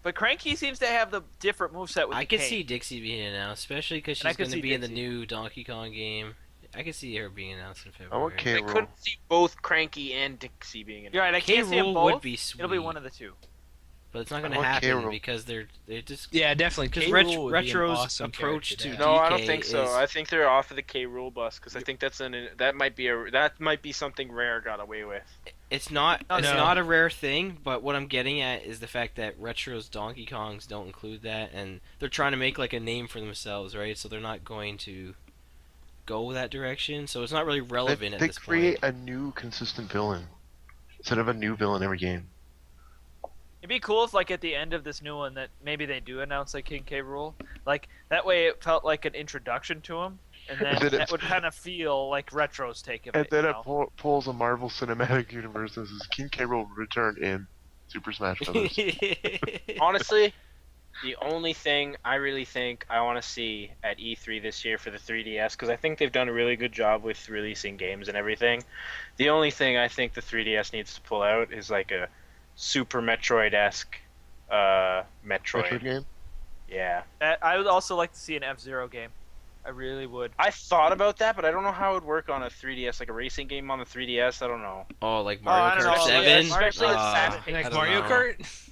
But Cranky seems to have the different moveset with I the could cane. see Dixie being announced, especially because And I she's could going to see be in the Dixie. new Donkey Kong game. I could see her being announced in February. I want K. I Rool. couldn't see both Cranky and Dixie being in. You're right. I K. can't see them Rool both. would be sweet, It'll be one of the two. but it's not going I to want K. happen Rool. because they're just Yeah, definitely. because K. Rool would be an Retro's awesome approach character to have. No, I don't DK think so. is- I think they're off of the K. Rule bus because I think that might be something Rare got away with. It's not No. not a rare thing, but what I'm getting at is the fact that Retro's Donkey Kongs don't include that, and they're trying to make like a name for themselves, right? So they're not going to go that direction. So it's not really relevant at They this create point. a new consistent villain instead of a new villain every game. It'd be cool if, like, at the end of this new one, that maybe they do announce like King K. Rool. Like that way, it felt like an introduction to him, and then then that would kind of feel like Retro's take of And it. then you it know? pulls a Marvel Cinematic Universe and says King K. Rool returned in Super Smash Bros. Honestly, the only thing I really think I want to see at E3 this year for the 3DS, because I think they've done a really good job with releasing games and everything. The only thing I think the 3DS needs to pull out is like a Super Metroid-esque Metroid. Metroid game. Yeah. I would also like to see an F-Zero game. I really would. I thought about that, but I don't know how it would work on a 3DS, like a racing game on the 3DS. I don't know. Oh, like I Mario don't Kart know. 7? Yeah, especially with Uh, fast- I Like don't Mario know. Kart?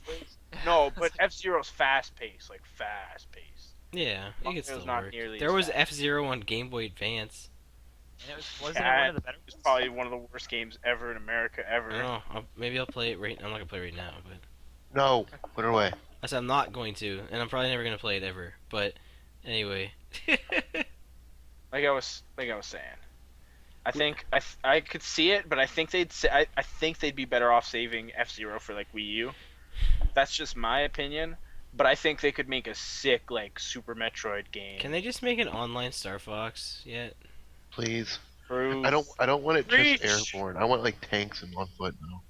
No, but F-Zero's fast-paced, like fast-paced. Yeah, it could Mario's still not work. nearly There as was fast. F-Zero on Game Boy Advance. And it wasn't it one of the better It's ones? probably one of the worst games ever in America, I ever. don't know. Maybe I'll play it right. I'm not gonna play it right now, but No, put it away. I said I'm not going to, and I'm probably never gonna play it ever. But anyway, Like I was saying, I think I could see it, but I think I think they'd be better off saving F-Zero for like Wii U. That's just my opinion, but I think they could make a sick like Super Metroid game. can they just make an online Star Fox yet? Please. Prove, I don't want it Reach. just airborne. I want like tanks and on foot now.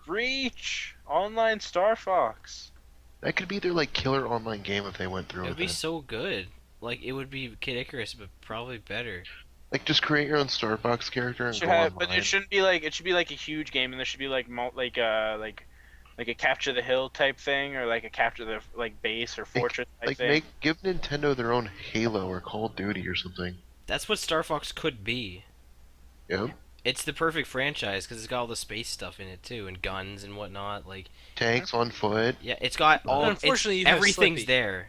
Reach online Star Fox. That could be their like killer online game if they went through It would with be it. so good. Like it would be Kid Icarus, but probably better. Like just create your own Star Fox character and Should go have, online. but it shouldn't be like it should be like a huge game, and there should be like like a capture the hill type thing, or like a capture the like base or fortress type Like thing. give Nintendo their own Halo or Call of Duty or something. That's what Star Fox could be. Yep. It's the perfect franchise because it's got all the space stuff in it too, and guns and whatnot. Like, Tanks on foot. yeah, it's got all. Unfortunately, it's, you have everything's Slippy. there.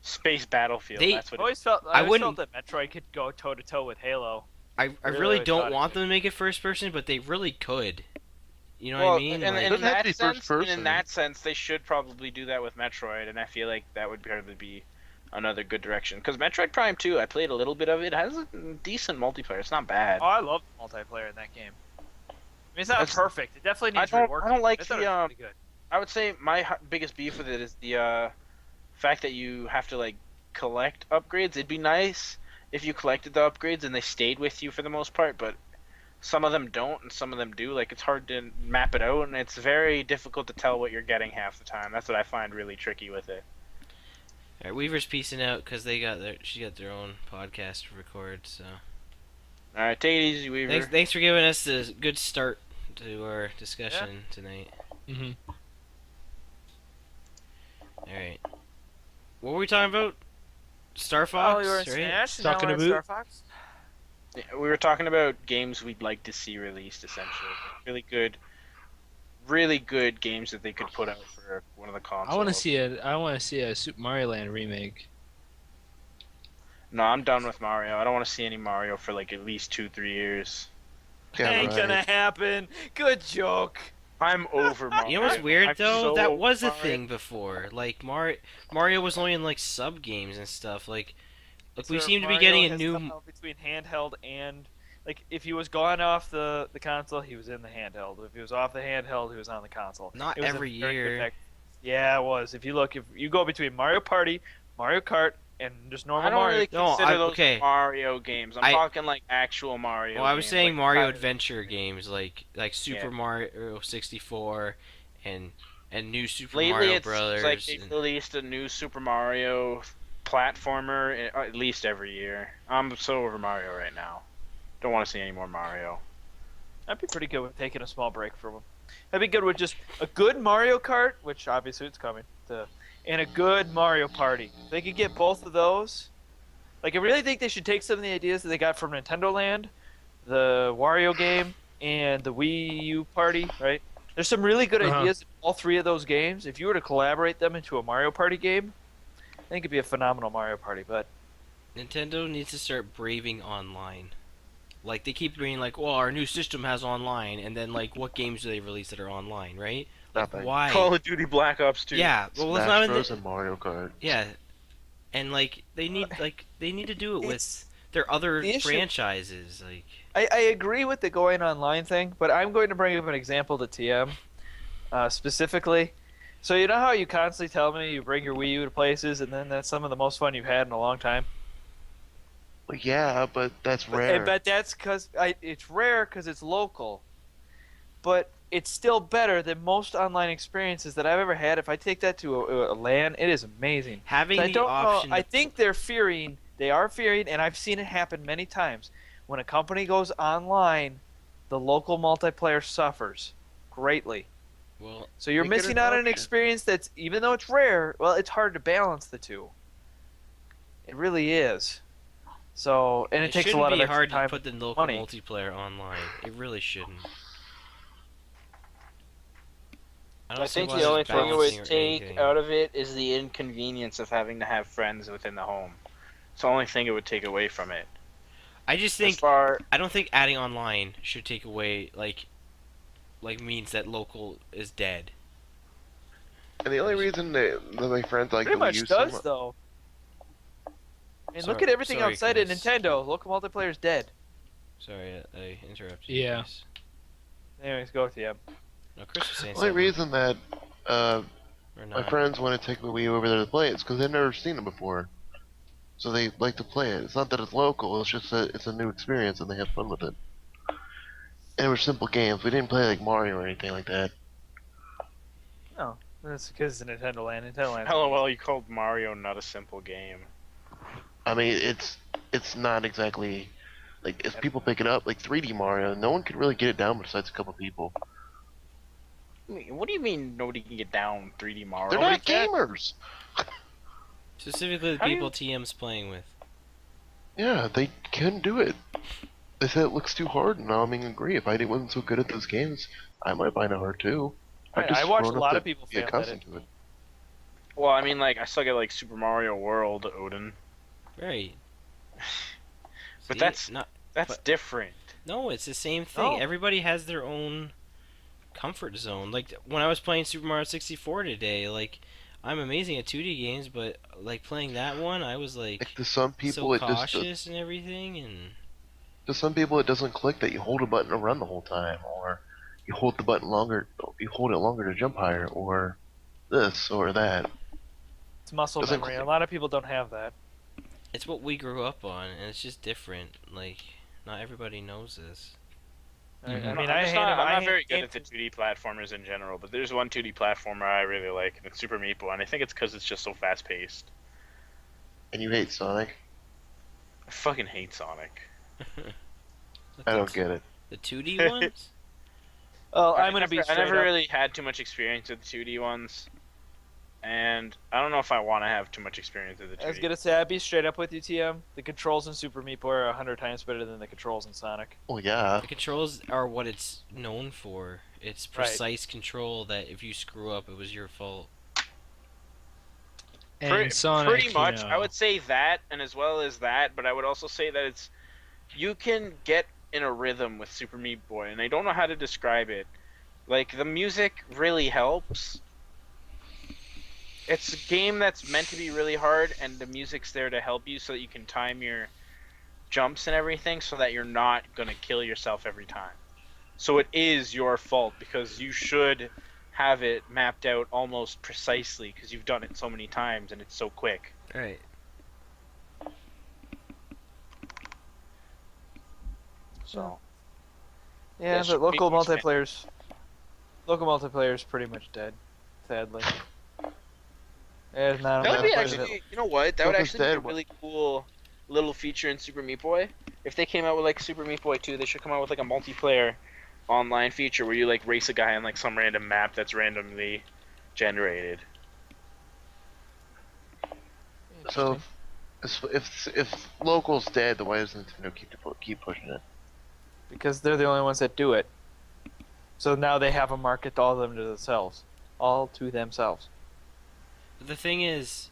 Space Battlefield. They- That's I what. always felt I I always wouldn't- felt that Metroid could go toe to toe with Halo. I Really really thought don't it want could. them to make it first person, but they really could. You know well, what I mean? and, Like, and Doesn't in have to that be first sense, and in person. that sense, they should probably do that with Metroid, and I feel like that would probably be another good direction. Because Metroid Prime 2, I played a little bit of it. It has a decent multiplayer. It's not bad. Oh, I love the multiplayer in that game. I mean, it's not That's- perfect. It definitely needs I don't reworking. like I thought the, it was pretty good. I would say my biggest beef with it is the fact that you have to like collect upgrades. It'd be nice if you collected the upgrades and they stayed with you for the most part, but some of them don't and some of them do. Like it's hard to map it out, and it's very difficult to tell what you're getting half the time. That's what I find really tricky with it. all right, Weaver's peacing out because she got their own podcast to record. So All right, take it easy, Weaver. thanks for giving us the good start to our discussion tonight. Mm-hmm. All right, what were we talking about? Star Fox, Oh, you were in right? Smash. and Talking now we're in about- Star Fox. Yeah, we were talking about games we'd like to see released, essentially. Really good games that they could put out for one of the consoles. I want to see a Super Mario Land remake. No, I'm done with Mario. I don't want to see any Mario for like at least 2-3 years. Yeah, Ain't right. gonna happen. Good joke. I'm over Mario. You know what's weird I'm though? so That was a over Mario. thing before. Like Mario was only in like sub games and stuff. Like we So seem to be Mario getting a has new. somehow between handheld and like if he was gone off the console, he was in the handheld. If he was off the handheld, he was on the console. Not It was a every very good year. tech- Yeah, it was. If you go between Mario Party, Mario Kart, and just I normal don't Mario. really No, consider those okay. Mario games. I'm I- talking like actual Mario Well, I was games. saying Like Mario Tyler- Adventure games like Super Yeah. Mario 64 and new Super Lately, Mario it seems like Brothers. they've And, released a new Super Mario platformer at least every year. I'm so over Mario right now. Don't want to see any more Mario. I'd be pretty good with taking a small break from them. I'd be good with just a good Mario Kart, which obviously it's coming, and a good Mario Party. If they could get both of those. Like, I really think they should take some of the ideas that they got from Nintendo Land, the Wario game, and the Wii U Party, right? There's some really good Uh-huh. ideas in all three of those games. If you were to collaborate them into a Mario Party game, I think it'd be a phenomenal Mario Party. But Nintendo needs to start braving online. Like they keep being like, "Well, our new system has online," and then like, what games do they release that are online, right? Like, Nothing. why? Call of Duty Black Ops 2. Yeah, well, it's Smash not in Bros. the. And Mario Kart. Yeah, and like they need to do it with it's their other the issue- franchises. Like, I agree with the going online thing, but I'm going to bring up an example to TM specifically. So you know how you constantly tell me you bring your Wii U to places, and then that's some of the most fun you've had in a long time. Well, yeah, but that's rare. But that's because it's rare because it's local. But it's still better than most online experiences that I've ever had. If I take that to a LAN, it is amazing. having I the don't option. know. I to- think they are fearing, and I've seen it happen many times. When a company goes online, the local multiplayer suffers greatly. well, So you're Make it missing an out on an option. experience that's, even though it's rare, well, it's hard to balance the two. It really is. So, and it takes a shouldn't lot of be extra hard time. to put the local money. multiplayer online. It really shouldn't. I see think why the only there's thing it balancing would or take anything. out of it is the inconvenience of having to have friends within the home. It's the only thing it would take away from it. I just As think far I don't think adding online should take away like means that local is dead. And the only reason that my friends like Pretty the Wii much U so does, mu- though. I mean, look Sorry- at everything sorry, outside of Chris. Nintendo. Local multiplayer's dead. Sorry, I interrupted. Yeah. You, Chris. Anyways, go with you. No, Chris was saying The only something. reason that Or my not. friends want to take the Wii U over there to play it is because they've never seen it before. So they like to play it. It's not that it's local, it's just that it's a new experience and they have fun with it. And it were simple games. We didn't play like Mario or anything like that. No, that's because it's Nintendo Land. Nintendo Land. LOL, you called Mario not a simple game. I mean, it's not exactly like if people pick it up like 3D Mario, no one could really get it down besides a couple people. What do you mean nobody can get down 3D Mario? They're Nobody not can? gamers. Specifically, the How do people TM's playing with. Yeah, they can do it. They said it looks too hard, and I mean, agree. If I wasn't so good at those games, I might find it hard too. Right, just I watched grown a up lot to of people be fail at accustomed to it. Well, I mean, like, I still get, like, Super Mario World, Odin. Right. But See? that's not. That's But- different. No, it's the same thing. No. Everybody has their own comfort zone. Like when I was playing Super Mario 64 today, like I'm amazing at 2D games, but like playing that one, I was like Like to some people, so it just cautious and everything, and to some people it doesn't click that you hold a button to run the whole time, or you hold the button longer, you hold it longer to jump higher, or this or that. It's muscle Doesn't memory. click. A lot of people don't have that. it's what we grew up on, and it's just different. Like not everybody knows this. Mhm. I mean, I'm not hand very good game at the 2D platformers in general, but there's one 2D platformer I really like, and it's Super Meat Boy, and I think it's because it's just so fast paced. And you hate Sonic? I fucking hate Sonic. I don't get it. The 2D ones. Oh, I I'm gonna be I straight never up. really had too much experience with the 2D ones, and I don't know if I want to have too much experience with the 2D. I was gonna say, I'd be straight up with you, TM. The controls in Super Meat Boy are 100 times better than the controls in Sonic. Well, yeah. The controls are what it's known for. It's Right. precise control that if you screw up, it was your fault. And Sonic, pretty you much, know. I would say that, and as well as that, but I would also say that it's you can get in a rhythm with Super Meat Boy, and I don't know how to describe it. Like the music really helps. It's a game that's meant to be really hard, and the music's there to help you so that you can time your jumps and everything, so that you're not gonna kill yourself every time. So it is your fault because you should have it mapped out almost precisely because you've done it so many times and it's so quick. Right. So Yeah, Yeah, but local Super Meat multiplayer is pretty much dead, sadly. There's not That would enough be players that- actually, you know what? That would Look, actually be a dead. really cool little feature in Super Meat Boy. If they came out with like Super Meat Boy 2, they should come out with like a multiplayer online feature where you like race a guy on like some random map that's randomly generated. So, if local's dead, then why does Nintendo keep pushing it? because they're the only ones that do it. So now they have a market all them to themselves, all to themselves. But the thing is,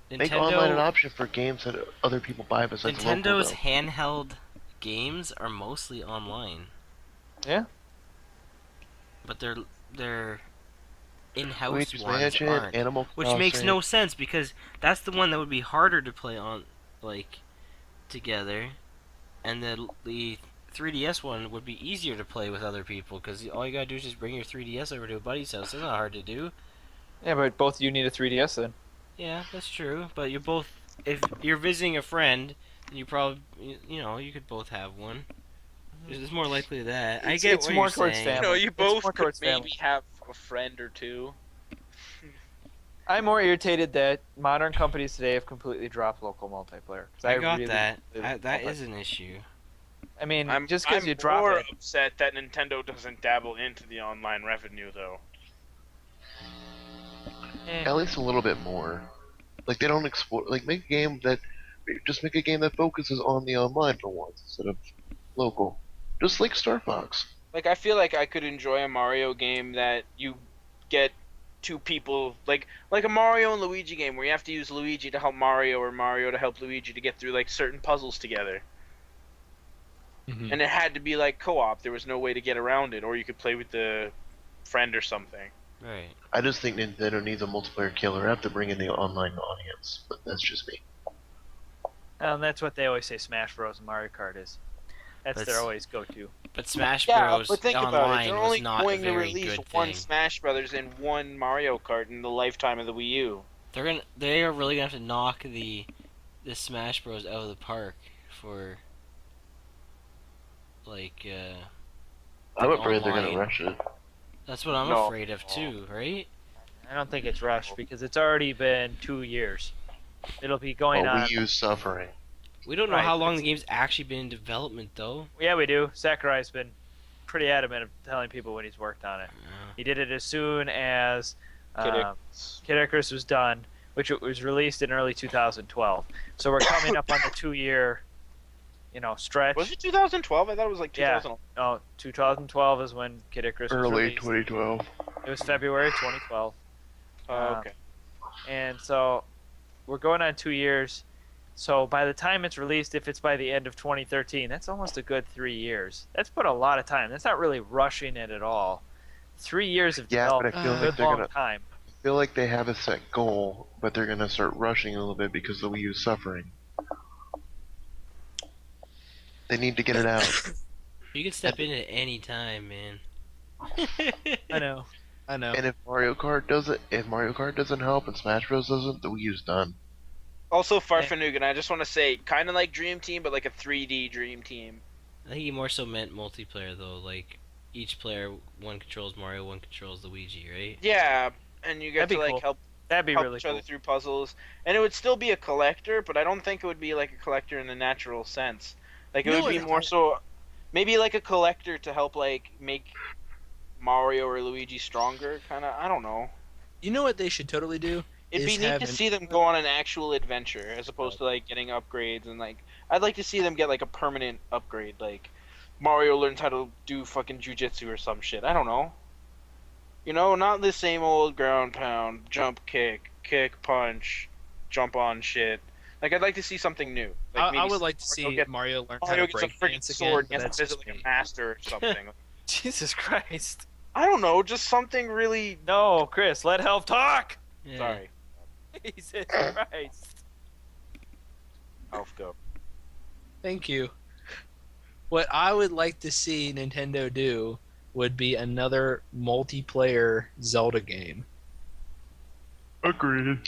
Make online an Nintendo option for games that other people buy besides local. Nintendo's Though. handheld games are mostly online. Yeah. But their in-house Luigi's ones Mansion, aren't, Animal which Crossing. makes no sense because that's the one that would be harder to play on, like, together, and the 3DS one would be easier to play with other people because all you gotta do is just bring your 3DS over to a buddy's house. It's not hard to do. Yeah, but both of you need a 3DS then. Yeah, that's true. But you're both, if you're visiting a friend, you probably, you could both have one. It's more likely that. I get It's what more you're towards saying. family. You know, you It's both more could towards maybe family. have a friend or two. I'm more irritated that modern companies today have completely dropped local multiplayer. 'Cause I got really that. believe That multi- is an issue. I mean, I'm just because I'm you drop more it. upset that Nintendo doesn't dabble into the online revenue though. At least a little bit more. Like they don't explore. Like make a game that focuses on the online for once instead of local. Just like Star Fox. Like I feel like I could enjoy a Mario game that you get two people like a Mario and Luigi game where you have to use Luigi to help Mario or Mario to help Luigi to get through like certain puzzles together. Mhm. And it had to be like co-op. There was no way to get around it, or you could play with the friend or something. Right. I just think Nintendo needs a multiplayer killer app to bring in the online audience. But that's just me. And that's what they always say Smash Bros. And Mario Kart is. That's But their always go-to. But Smash Yeah, Bros. but think about it. Online They're was only not a going to very release good one thing. Smash Brothers and one Mario Kart in the lifetime of the Wii U. They are really gonna have to knock the Smash Bros. Out of the park for like I'm Like afraid they're online. gonna rush it. that's what I'm No. afraid of too, right? I don't think it's rushed because it's already been 2 years. It'll be going Well, on. we use suffering. We don't know Right, how long it's- the game's actually been in development though. Yeah, we do. Sakurai's been pretty adamant of telling people when he's worked on it. Uh, He did it as soon as Kid um, Kid Icarus was done, which it was released in early 2012. So we're coming up on the 2-year, stretch. Was it 2012? I thought it was like Yeah. 2000. No, 2012 is when Kid Icarus was Early released. 2012. It was February 2012. Oh, okay. And so we're going on 2 years. So by the time it's released, if it's by the end of 2013, that's almost a good 3 years. That's put a lot of time. That's not really rushing it at all. 3 years of Yeah, but I development, feel a like good they're long gonna. time. I feel like they have a set goal, but they're gonna start rushing a little bit because the Wii U suffering. They need to get it out. you can step in at any time, man. I know. And if Mario Kart doesn't help, and Smash Bros doesn't, the Wii U's done. Also, Farfanugan, I just want to say, kind of like Dream Team, but like a 3D Dream Team. I think he more so meant multiplayer though, like each player, one controls Mario, one controls Luigi, right? Yeah, and you get That'd be to like cool. help That'd be really each cool. other through puzzles, and it would still be a collector, but I don't think it would be like a collector in the natural sense. Like it You know would be what? more so, maybe like a collector to help like make Mario or Luigi stronger. Kind of, I don't know. You know what they should totally do? It'd be Is neat have to an- see them go on an actual adventure as opposed to like getting upgrades and like I'd like to see them get like a permanent upgrade. Like Mario learns how to do fucking jujitsu or some shit. I don't know. You know, not the same old ground pound, jump kick, punch, jump on shit. Like I'd like to see something new. Like I maybe would like to see get- Mario learn how Mario to gets a break freaking dance sword again. and But gets that's to visit just like me. a master or something. Jesus Christ. I don't know, just something really. No, Chris, let Help talk! Yeah. Sorry, Jesus Christ. Elf go. Thank you. What I would like to see Nintendo do would be another multiplayer Zelda game. Agreed.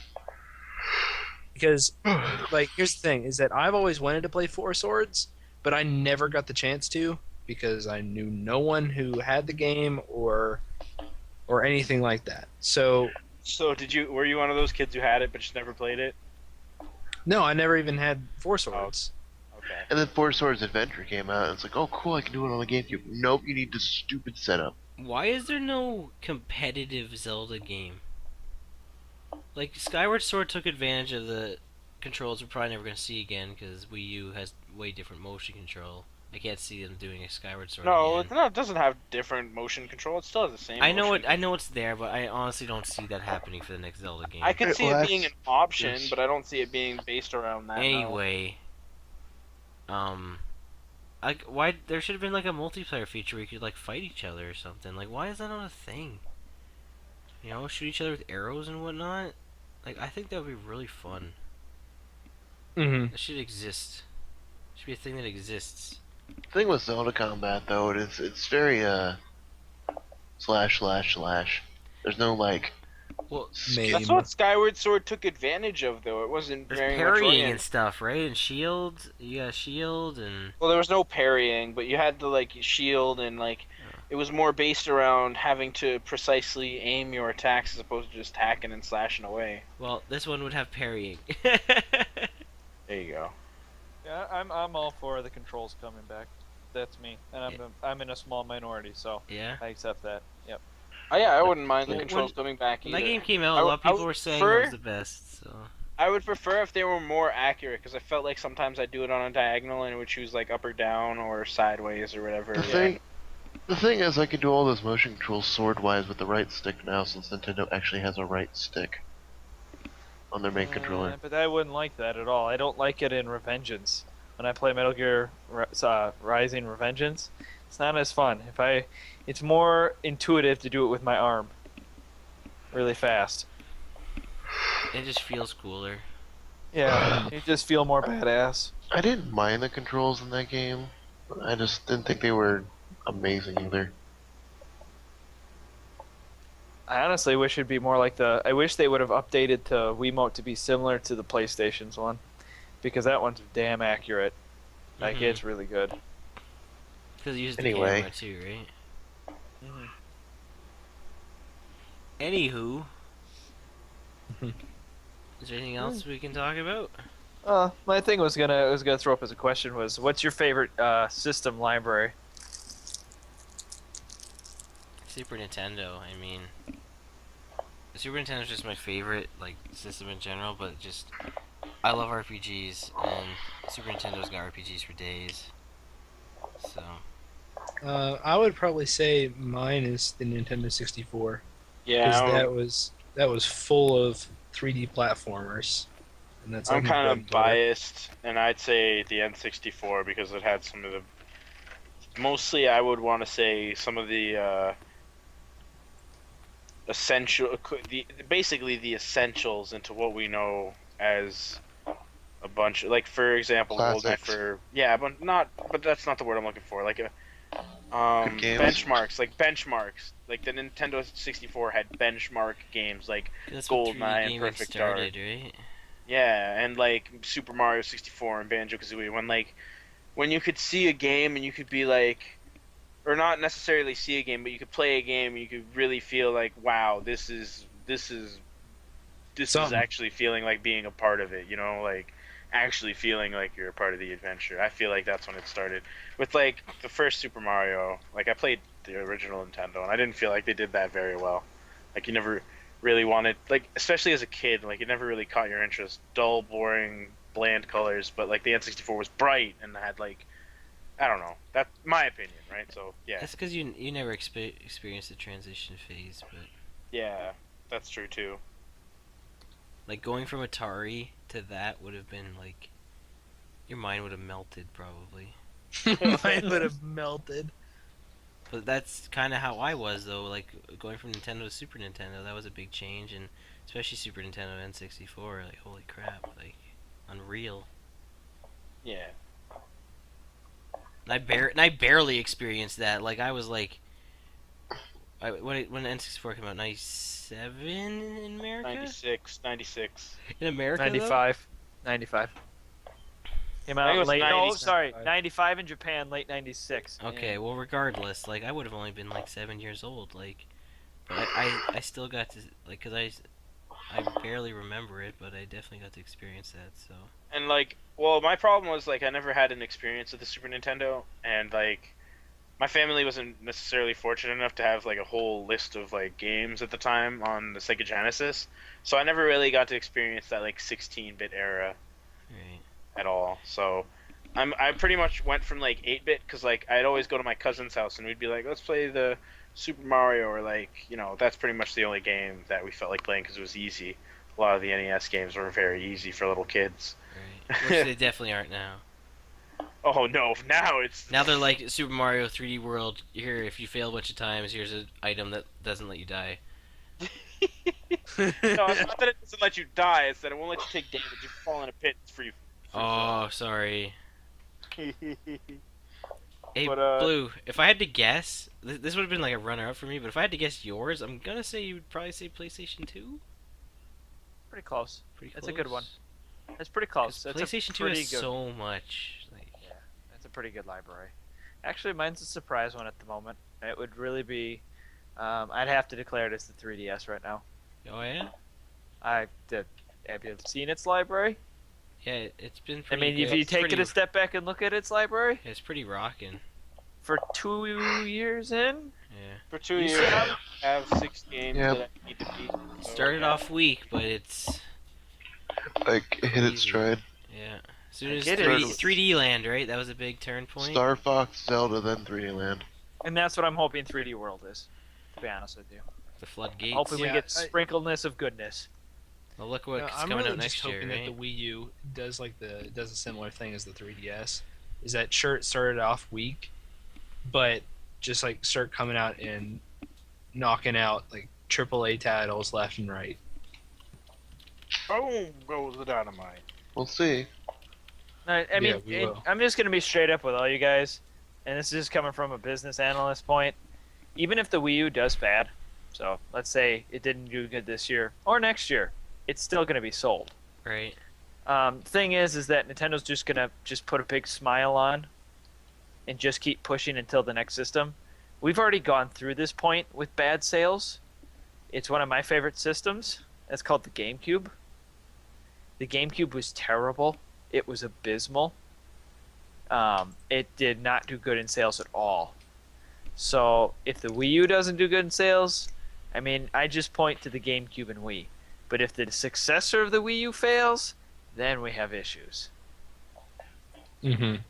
Because, like, here's the thing: is that I've always wanted to play Four Swords, but I never got the chance to because I knew no one who had the game or anything like that. So So were you one of those kids who had it but just never played it? no, I never even had Four Swords. Okay. And then Four Swords Adventure came out, and it's like, oh, cool, I can do it on the GameCube. Nope, you need this stupid setup. Why is there no competitive Zelda game? Like, Skyward Sword took advantage of the controls we're probably never going to see again because Wii U has way different motion control. I can't see them doing a Skyward Sword No, again. it doesn't have different motion control. It still has the same. I know motion. I know it's there, but I honestly don't see that happening for the next Zelda game. I could see Well, it being an option, yes. but I don't see it being based around that. no. Anyway, why there should have been like a multiplayer feature where you could like fight each other or something. Like, why is that not a thing? You know, shoot each other with arrows and whatnot. Like, I think that would be really fun. Mm-hmm. That should exist. Should be a thing that exists. The thing with Zelda combat, though, it's very, slash. There's no, like, Well, Maybe. That's what Skyward Sword took advantage of, though. It wasn't there's very much parrying oriented. and stuff, right? And shield. You got shield and. Well, there was no parrying, but you had to like shield and like it was more based around having to precisely aim your attacks as opposed to just hacking and slashing away. Well, this one would have parrying. There you go. Yeah, I'm all for the controls coming back. That's me, and I'm in a small minority, so Yeah. I accept that. Yep. Oh yeah, I wouldn't mind the When- controls coming back When either. that game came out, I a w- lot of I people would were saying prefer- it was the best. So. I would prefer if they were more accurate because I felt like sometimes I'd do it on a diagonal and it would choose like up or down or sideways or whatever. The thing is, I can do all those motion controls sword-wise with the right stick now, since Nintendo actually has a right stick on their main controller. But I wouldn't like that at all. I don't like it in Revengeance. When I play Metal Gear Rising Revengeance, it's not as fun. It's more intuitive to do it with my arm, really fast. It just feels cooler. Yeah, you just feel more badass. I didn't mind the controls in that game. I just didn't think they were amazing either. I honestly wish it'd be more like I wish they would have updated to Wiimote to be similar to the PlayStation's one, because that one's damn accurate. Like Mhm. it's really good. Because you use the Anyway. camera too, right? Anywho. Is there anything else we can talk about? My thing was gonna throw up as a question was, what's your favorite system library? Super Nintendo, I mean. The Super Nintendo is just my favorite, like, system in general, but just. I love RPGs, and Super Nintendo's got RPGs for days. So. I would probably say mine is the Nintendo 64 Yeah, because that was full of 3D platformers, and that's I'm like my kind bread of and butter. biased, and I'd say the N64 because it had some of the. Mostly, I would want to say some of the basically the essentials into what we know as a bunch. Like for example, we'll go Classics. for but that's not the word I'm looking for. Like Good games. benchmarks. Like the Nintendo 64 had benchmark games like That's what 3D GoldenEye and gaming Perfect started, right? yeah, and like Super Mario 64 and Banjo-Kazooie when you could see a game and you could be like, or not necessarily see a game, but you could play a game and you could really feel like, wow, this is Something. actually feeling like being a part of it, you know, like actually feeling like you're a part of the adventure. I feel like that's when it started with like the first Super Mario. Like I played the original Nintendo and I didn't feel like they did that very well. Like you never really wanted, like especially as a kid, like it never really caught your interest. Dull, boring, bland colors, but like the N64 was bright and had like, I don't know. That's my opinion, right? So yeah, That's because you never experienced the transition phase, but yeah, that's true too. like going from Atari to that would have been like your mind would have melted probably. Mine would have melted. But that's kind of how I was though. Like going from Nintendo to Super Nintendo, that was a big change, and especially Super Nintendo N64. Like holy crap, like unreal. Yeah. And I barely experienced that. Like I was like, when N64 came out, 97 in America. 96. In America, though? 95. Came I think out it was late. 90. No, sorry, 95 in Japan, late 96. Okay, well, regardless, like I would have only been like 7 years old, like, but I still got to like, cause I barely remember it, but I definitely got to experience that. So And like, well, my problem was like I never had an experience with the Super Nintendo, and like my family wasn't necessarily fortunate enough to have like a whole list of like games at the time on the Sega Genesis, so I never really got to experience that like 16-bit era right, at all. So I pretty much went from like 8-bit because like I'd always go to my cousin's house and we'd be like, let's play the Super Mario, or like, you know, that's pretty much the only game that we felt like playing because it was easy. A lot of the NES games were very easy for little kids. right, which they definitely aren't now. Oh no, now it's Now they're like Super Mario 3D World. Here, if you fail a bunch of times, here's an item that doesn't let you die. no, it's not that it doesn't let you die, it's that it won't let you take damage. You fall in a pit, it's free. Oh, sorry. Hey, But, Blue, if I had to guess, this would have been like a runner-up for me, but if I had to guess yours, I'm gonna say you would probably say PlayStation 2? Pretty close. Pretty close. That's a good one. That's pretty close. 'Cause That's PlayStation a 2 pretty has good. so much. Like, Yeah, that's a pretty good library. Actually, mine's a surprise one at the moment. It would really be. I'd have to declare it as the 3DS right now. oh yeah? I did. Have you seen its library? Yeah, it's been I pretty mean, good. if you It's take pretty, it a step back and look at its library, it's pretty rocking. for 2 years in, Yeah. for 2 You years, see I have 6 games Yeah. that I need to beat. So, Started yeah. off weak, but it's Like hit its Easy. stride. yeah. As soon I as get it. 3D Land, right? That was a big turn point. Star Fox, Zelda, then 3D Land. and that's what I'm hoping 3D World is. To be honest with you, The floodgates. hoping we Yeah, get I- sprinkleness of goodness. Well, look what's I'm coming really out next just year, hoping right? that the Wii U does does a similar thing as the 3DS. Is that sure it started off weak, but just like start coming out and knocking out like AAA titles left and right. Boom goes the dynamite. We'll see. I mean, we will. I'm just gonna be straight up with all you guys, and this is just coming from a business analyst point. Even if the Wii U does bad, so let's say it didn't do good this year or next year, it's still gonna be sold. Right. Thing is that Nintendo's just gonna put a big smile on, and just keep pushing until the next system. We've already gone through this point with bad sales. It's one of my favorite systems. It's called the GameCube. The GameCube was terrible. It was abysmal. It did not do good in sales at all. So if the Wii U doesn't do good in sales, I mean, I just point to the GameCube and Wii. But if the successor of the Wii U fails, then we have issues. Mm-hmm.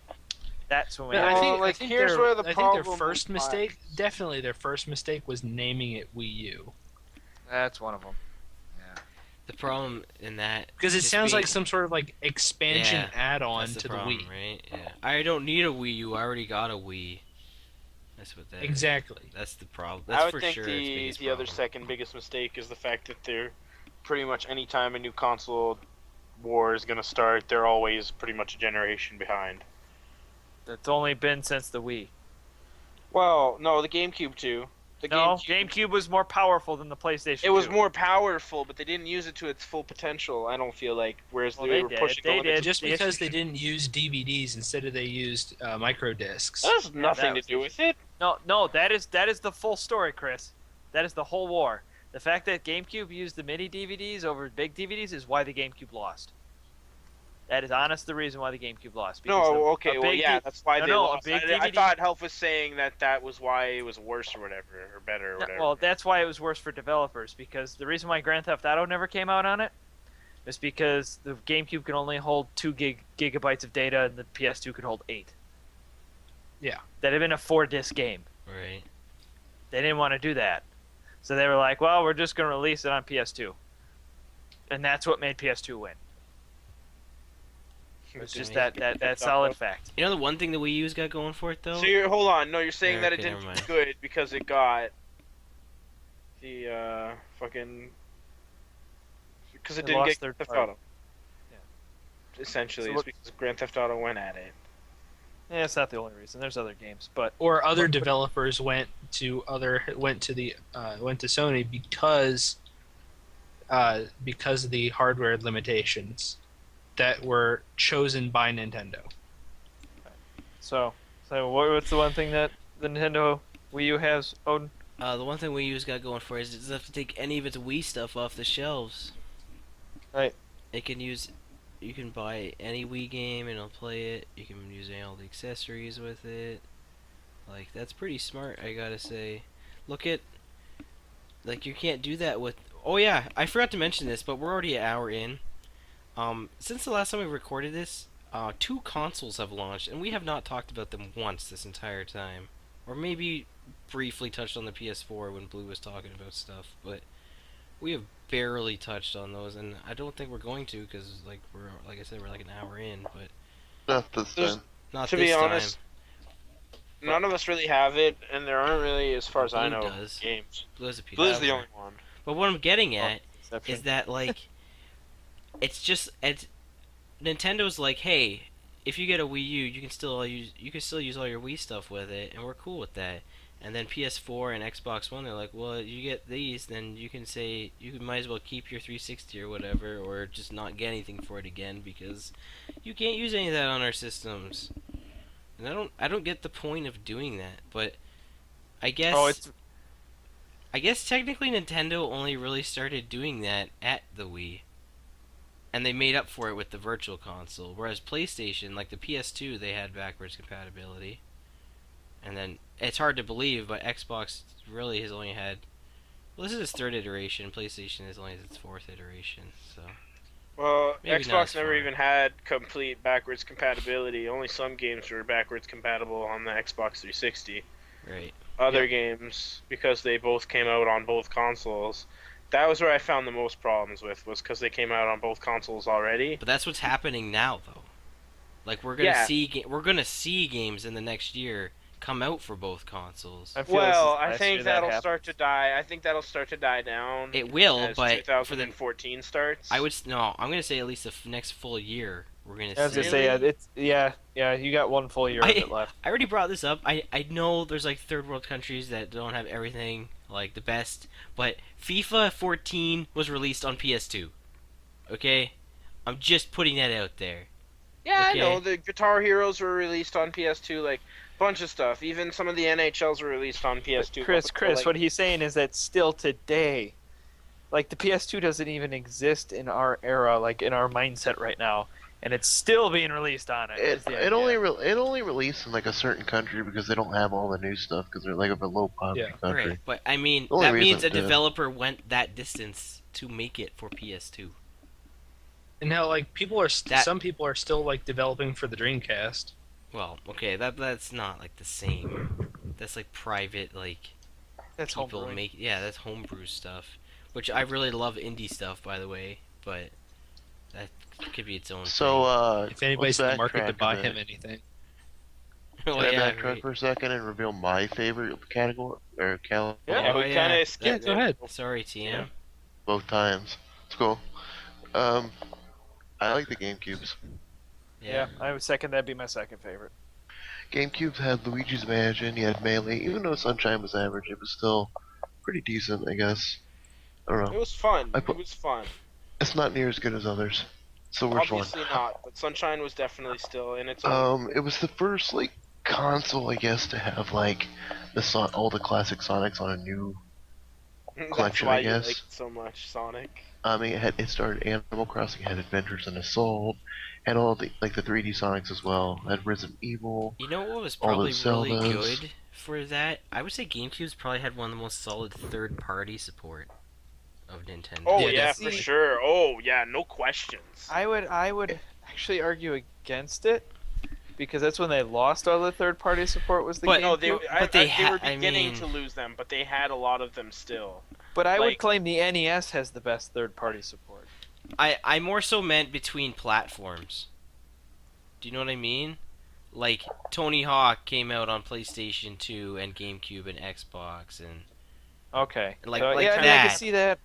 That's when we Yeah, have well, like, here's where the I think problem their first lies. mistake, definitely their first mistake was naming it Wii U. That's one of them. The problem in that Because it just sounds being- like some sort of like expansion Yeah, add-on that's to the problem, Wii. right? Yeah. I don't need a Wii U. I already got a Wii. That's what that is. Exactly. That's the problem. That's I would for think sure its the biggest other problem. second biggest mistake is the fact that they're pretty much any time a new console war is gonna start, they're always pretty much a generation behind. That's only been since the Wii. Well, no, the GameCube too. The No, GameCube was more powerful than the PlayStation. It was 2. more powerful, but they didn't use it to its full potential. I don't feel like, whereas Well, they they were did. pushing They the limits. did. Just The because issue- they didn't use DVDs instead of they used micro discs. That has Yeah, nothing that to was do the with it. No, that is the full story, Chris. That is the whole war. The fact that GameCube used the mini DVDs over big DVDs is why the GameCube lost. That is honest the reason why the GameCube lost. because No, a okay, well, big yeah, D- that's why No, they no, a lost. big I DVD thought Help was saying that was why it was worse or whatever, or better or No, whatever. well, that's why it was worse for developers, because the reason why Grand Theft Auto never came out on it is because the GameCube could only hold 2 gigabytes of data and the PS2 could hold 8. Yeah. That had been a 4-disc game. Right. They didn't want to do that. So they were like, well, we're just going to release it on PS2. And that's what made PS2 win. It's just that solid fact. You know the one thing the Wii U's got going for it though? So hold on, no, you're saying Yeah, that it okay, didn't never do mind. good because it got the fucking because it They didn't lost get their Grand Theft part. Auto. Essentially, So it's what- because Grand Theft Auto went at it. Yeah, it's not the only reason. There's other games, but Or other But- developers went to Sony because of the hardware limitations. that were chosen by Nintendo. So what's the one thing that the Nintendo Wii U has, Odin? The one thing Wii U's got going for it is it doesn't have to take any of its Wii stuff off the shelves. Right. It can use, you can buy any Wii game and it'll play it. You can use all the accessories with it. Like, that's pretty smart, I gotta say. Look at, like, you can't do that with. Oh yeah, I forgot to mention this, but we're already an hour in. Since the last time we recorded this, 2 consoles have launched, and we have not talked about them once this entire time. Or maybe briefly touched on the PS4 when Blue was talking about stuff, but we have barely touched on those, and I don't think we're going to, because like I said, we're like an hour in, but Not this There's- time. not To this be time. honest, none of us really have it, and there aren't really, as far as I Blue know, does. games. Blue has a PS4. Blue's the only one. But what I'm getting at Exception. is that like it's Nintendo's like, hey, if you get a Wii U, you can still use all your Wii stuff with it, and we're cool with that. And then PS4 and Xbox One, they're like, well, you get these, then you can say you might as well keep your 360 or whatever, or just not get anything for it again because you can't use any of that on our systems. And I don't get the point of doing that, but I guess Oh, it's I guess technically Nintendo only really started doing that at the Wii. And they made up for it with the Virtual Console. Whereas PlayStation, like the PS2, they had backwards compatibility. And then, it's hard to believe, but Xbox really has only had. Well, this is its 3rd iteration. PlayStation is only its 4th iteration, so. Well, Maybe not as Xbox never far. even had complete backwards compatibility. Only some games were backwards compatible on the Xbox 360. Right. Other games, because they both came out on both consoles, that was where I found the most problems with, was because they came out on both consoles already. But that's what's happening now, though. Like, we're gonna see games in the next year come out for both consoles. I feel this is Well, the I last think year that that'll happened. start to die. I think that'll start to die down. It will, as but for the 2014 starts. I would no, I'm gonna say at least the next full year we're gonna I was see. gonna say, Really? it's yeah. You got one full year of it left. I already brought this up. I know there's like 3rd world countries that don't have everything like the best, but FIFA 14 was released on PS2. Okay, I'm just putting that out there. Yeah, Okay. I know. The Guitar Heroes were released on PS2, like bunch of stuff. Even some of the NHLs were released on PS2. Chris, like, what he's saying is that still today, like the PS2 doesn't even exist in our era, like in our mindset right now, and it's still being released on it. is the It idea. only released in like a certain country because they don't have all the new stuff because they're like of a low poverty Yeah. country. Right, but I mean The only that means reason a it did. developer went that distance to make it for PS2. And now, like, That- some people are still like developing for the Dreamcast. Well, okay, that's not like the same. That's like private, like That's people homebrew. make. Yeah, that's homebrew stuff, which I really love indie stuff, by the way. But that could be its own. So, If anybody's in the let's market to backtrack buy a him bit. anything, thing. Can I backtrack right. for a second and reveal my favorite category or category? Yeah, we kind of skipped Yeah, go ahead. Sorry, TM. Yeah. Both times. It's cool. I like the GameCubes. Yeah, I would second that'd be my second favorite. GameCubes had Luigi's Mansion, you had Melee. Even though Sunshine was average, it was still pretty decent, I guess. I don't It know. was fun. I put- It was fun. It's not near as good as others. It's the worst one. Obviously not, but Sunshine was definitely still in its own. It was the first like console, I guess, to have like all the classic Sonics on a new. That's collection, why I you guess. liked so much Sonic. It started Animal Crossing, had Adventures in Assault, had all the 3D Sonics as well. Had Resident Evil. You know what was All probably those really Zeldas. good for that? I would say GameCube's probably had one of the most solid third-party support of Nintendo. Oh Yeah, yeah, for definitely. sure. Oh yeah, no questions. I would actually argue against it because that's when they lost all the third party support was the But- No, GameCube. they, But they they were I beginning mean- to lose them, but they had a lot of them still. But I would like- claim the NES has the best third party support. I more so meant between platforms. Do you know what I mean? Like Tony Hawk came out on PlayStation 2 and GameCube and Xbox and Okay. Like- So, like yeah, I mean, I that. can see that.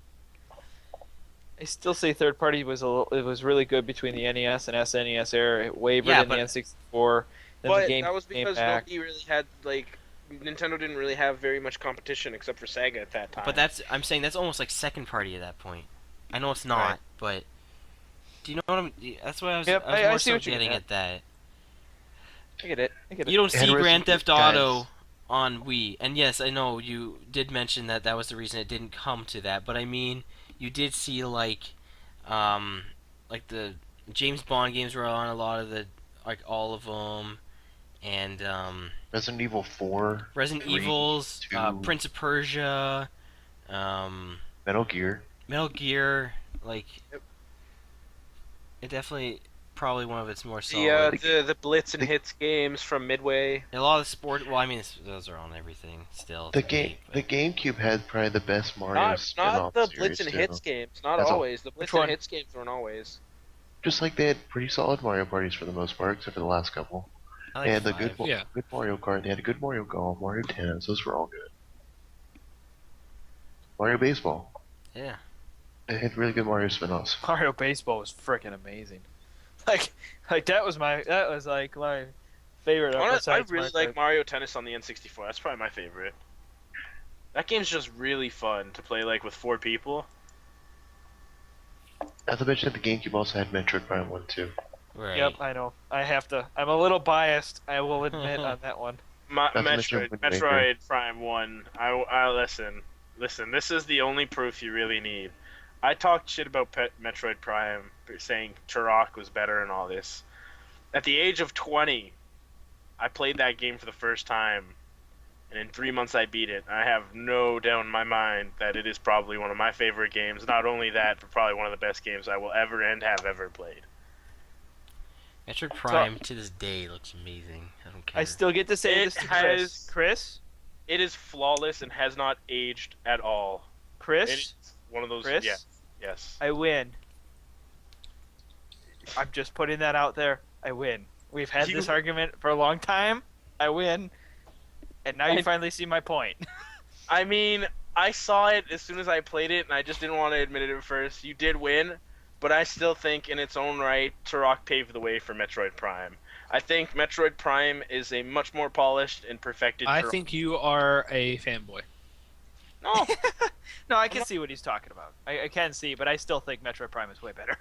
I still say third party was it was really good between the NES and SNES era. It wavered Yeah, in but- the N64. Then But the game that was came because back. nobody really had Nintendo didn't really have very much competition except for Sega at that time. but I'm saying that's almost like second party at that point. I know it's not, Right. but Do you know what I'm? That's why Yep, I was I more see so what you're getting getting at that. I get it. I get it. You don't It had see Grand Resident Theft guys. Auto on Wii, and yes, I know you did mention that that was the reason it didn't come to that. But I mean, you did see um, like the James Bond games were on a lot of the, like all of them, and Resident Evil 4, Resident 3, Evils, 2, Prince of Persia, um, Metal Gear. Metal Gear, like it definitely probably one of its more solid. The Blitz and the- Hits games from Midway. A lot of the sport. Well, I mean, those are on everything still. The To game, date, the but GameCube had probably the best Mario Not spin-off the series Blitz and too. Hits games. Not That's all. always. The Blitz Which and one? Hits games weren't always. Just like they had pretty solid Mario parties for the most part, except for the last couple. I They like had the five. good, Yeah. good Mario Kart. They had a good Mario Golf, Mario Tennis. Those were all good. Mario Baseball. Yeah. They had really good Mario spin-offs. Mario Baseball was freaking amazing. Like that was like my favorite. I besides really Mario like Mario Tennis on the N64. That's probably my favorite. That game's just really fun to play like with 4 people. Not to mention that the GameCube also had Metroid Prime 1 too. Right. Yep, I know. I have to. I'm a little biased. I will admit on that one. to mention Metroid, Wind Waker. Metroid Prime 1. I listen. This is the only proof you really need. I talked shit about Metroid Prime, saying Turok was better and all this. At the age of 20, I played that game for the first time, and in 3 months I beat it. I have no doubt in my mind that it is probably one of my favorite games. Not only that, but probably one of the best games I will ever and have ever played. Metroid Prime to this day looks amazing. I don't care. I still get to say It this to Chris. has- Chris, It is flawless and has not aged at all. Chris, It's one of those. Chris, Yeah. Yes. I win. I'm just putting that out there. I win. We've had You- this argument for a long time. I win, and now you I- finally see my point. I mean, I saw it as soon as I played it, and I just didn't want to admit it at first. You did win, but I still think, in its own right, Turok paved the way for Metroid Prime. I think Metroid Prime is a much more polished and perfected. I Turok. think you are a fanboy. No, No, I can see what he's talking about. I can see, but I still think Metroid Prime is way better.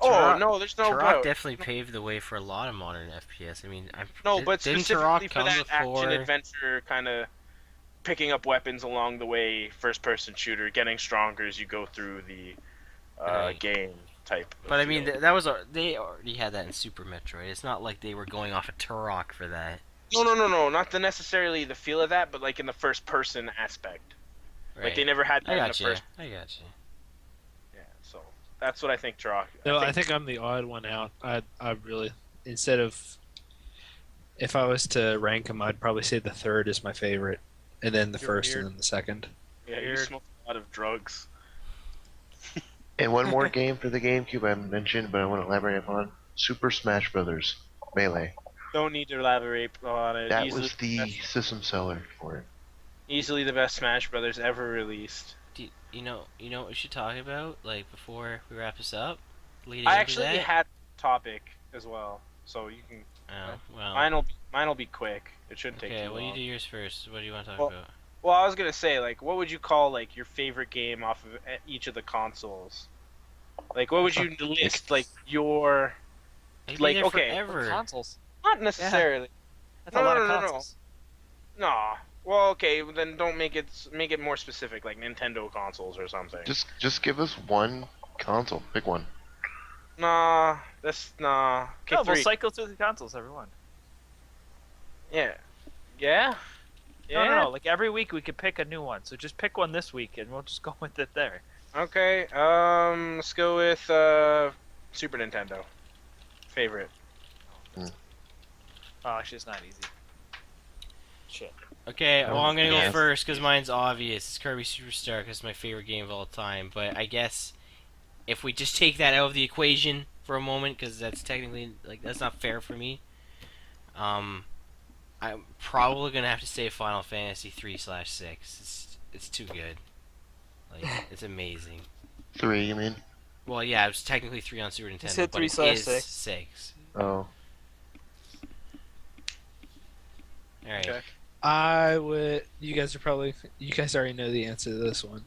oh Turok- no, there's no Turok doubt. definitely paved the way for a lot of modern FPS. I mean, No, but didn't specifically Turok for come that before? action adventure kind of picking up weapons along the way, first-person shooter, getting stronger as you go through the Right. game type. of But I mean, feel. that was they already had that in Super Metroid. It's not like they were going off of Turok for that. No, not necessarily the feel of that, but like in the first-person aspect. Right. Like they never had that I in got the you. first. I got you. Yeah, so that's what I think Turok. No, I think I'm the odd one out. I really, instead of, if I was to rank them, I'd probably say the third is my favorite, and then the You're first, weird. and then the second. Yeah, you Weird. smoke a lot of drugs. And one more game for the GameCube I haven't mentioned, but I want to elaborate upon: Super Smash Brothers Melee. Don't need to elaborate on it. That easily, was the system seller for it. easily the best Smash Brothers ever released. You know what we should talk about, like before we wrap this up. Leading I into actually that? had a topic as well, so you can. Oh well. Mine'll be quick. It shouldn't take Okay, too well you long. do yours first. What do you want to talk Well, about? Well, I was gonna say, like, what would you call like your favorite game off of each of the consoles? Like, what would you list like your? I'd like, be there okay, forever. Consoles. Not necessarily. That's No, a lot no, of no, no. consoles. No. Well, okay, then don't make it more specific, like Nintendo consoles or something. Just give us one console. Pick one. Nah, that's nah. Okay, No, 3. we'll cycle through the consoles, everyone. Yeah. Yeah. Yeah. No. Like every week we could pick a new one. So just pick one this week, and we'll just go with it there. Okay. Let's go with Super Nintendo. Favorite. Oh, actually, it's not easy. Shit. Okay, well I'm gonna go Yes. first because mine's obvious. It's Kirby Superstar because it's my favorite game of all time. But I guess if we just take that out of the equation for a moment, because that's technically like that's not fair for me. I'm probably gonna have to say Final Fantasy 3/6. It's too good. Like it's amazing. 3, you mean? Well, yeah, it was technically 3 on Super Nintendo, said but it 3/6. is 6. Oh. All right. Okay. I would. You guys already know the answer to this one.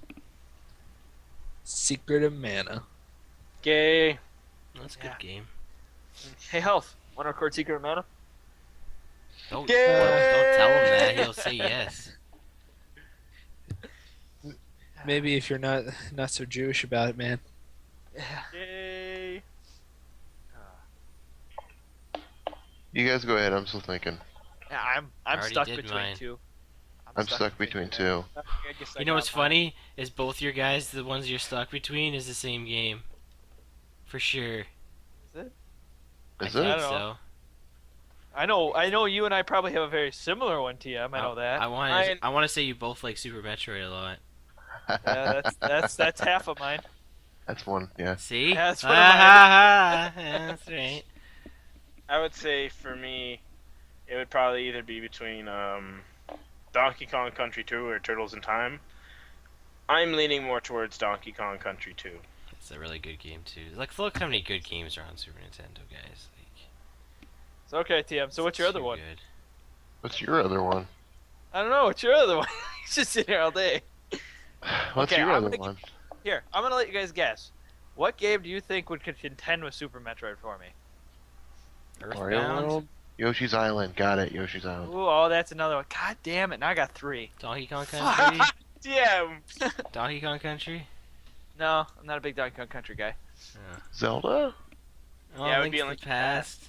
Secret of Mana. Gay. That's a Yeah. good game. Hey, Health. Want to record Secret of Mana? Don't Yay! don't tell him that. He'll say yes. Maybe if you're not so Jewish about it, man. Yeah. Yay! You guys go ahead. I'm still thinking. Yeah, I'm already stuck did between mine. two. I'm stuck between two. I guess I You know got what's mine. funny is both your guys, the ones you're stuck between, is the same game. For sure. Is it? I Is think it? I don't so. I know you and I probably have a very similar one, TM. I know that. I want Mine- to say you both like Super Metroid a lot. Yeah, that's half of mine. That's one. Yeah. See? Yeah, that's Ha one of mine. ha ha. Yeah, that's right. I would say for me, it would probably either be between Donkey Kong Country 2 or Turtles in Time. I'm leaning more towards Donkey Kong Country 2. It's a really good game too. Like, look how many good games are on Super Nintendo, guys. Like, It's okay, TM. So what's your other too one? good. What's your other one? I don't know. What's your other one? He's just sitting here all day. What's Okay, your I'm other gonna one? Here, I'm gonna let you guys guess. What game do you think would contend with Super Metroid for me? Mario Earthbound, World? Yoshi's Island. Got it. Yoshi's Island. Ooh, oh, that's another one. God damn it! Now I got 3. Donkey Kong Fuck. Country, Damn! Donkey Kong Country. No, I'm not a big Donkey Kong Country guy. Zelda? Oh, Yeah, it would Link be to a the Link to the Past.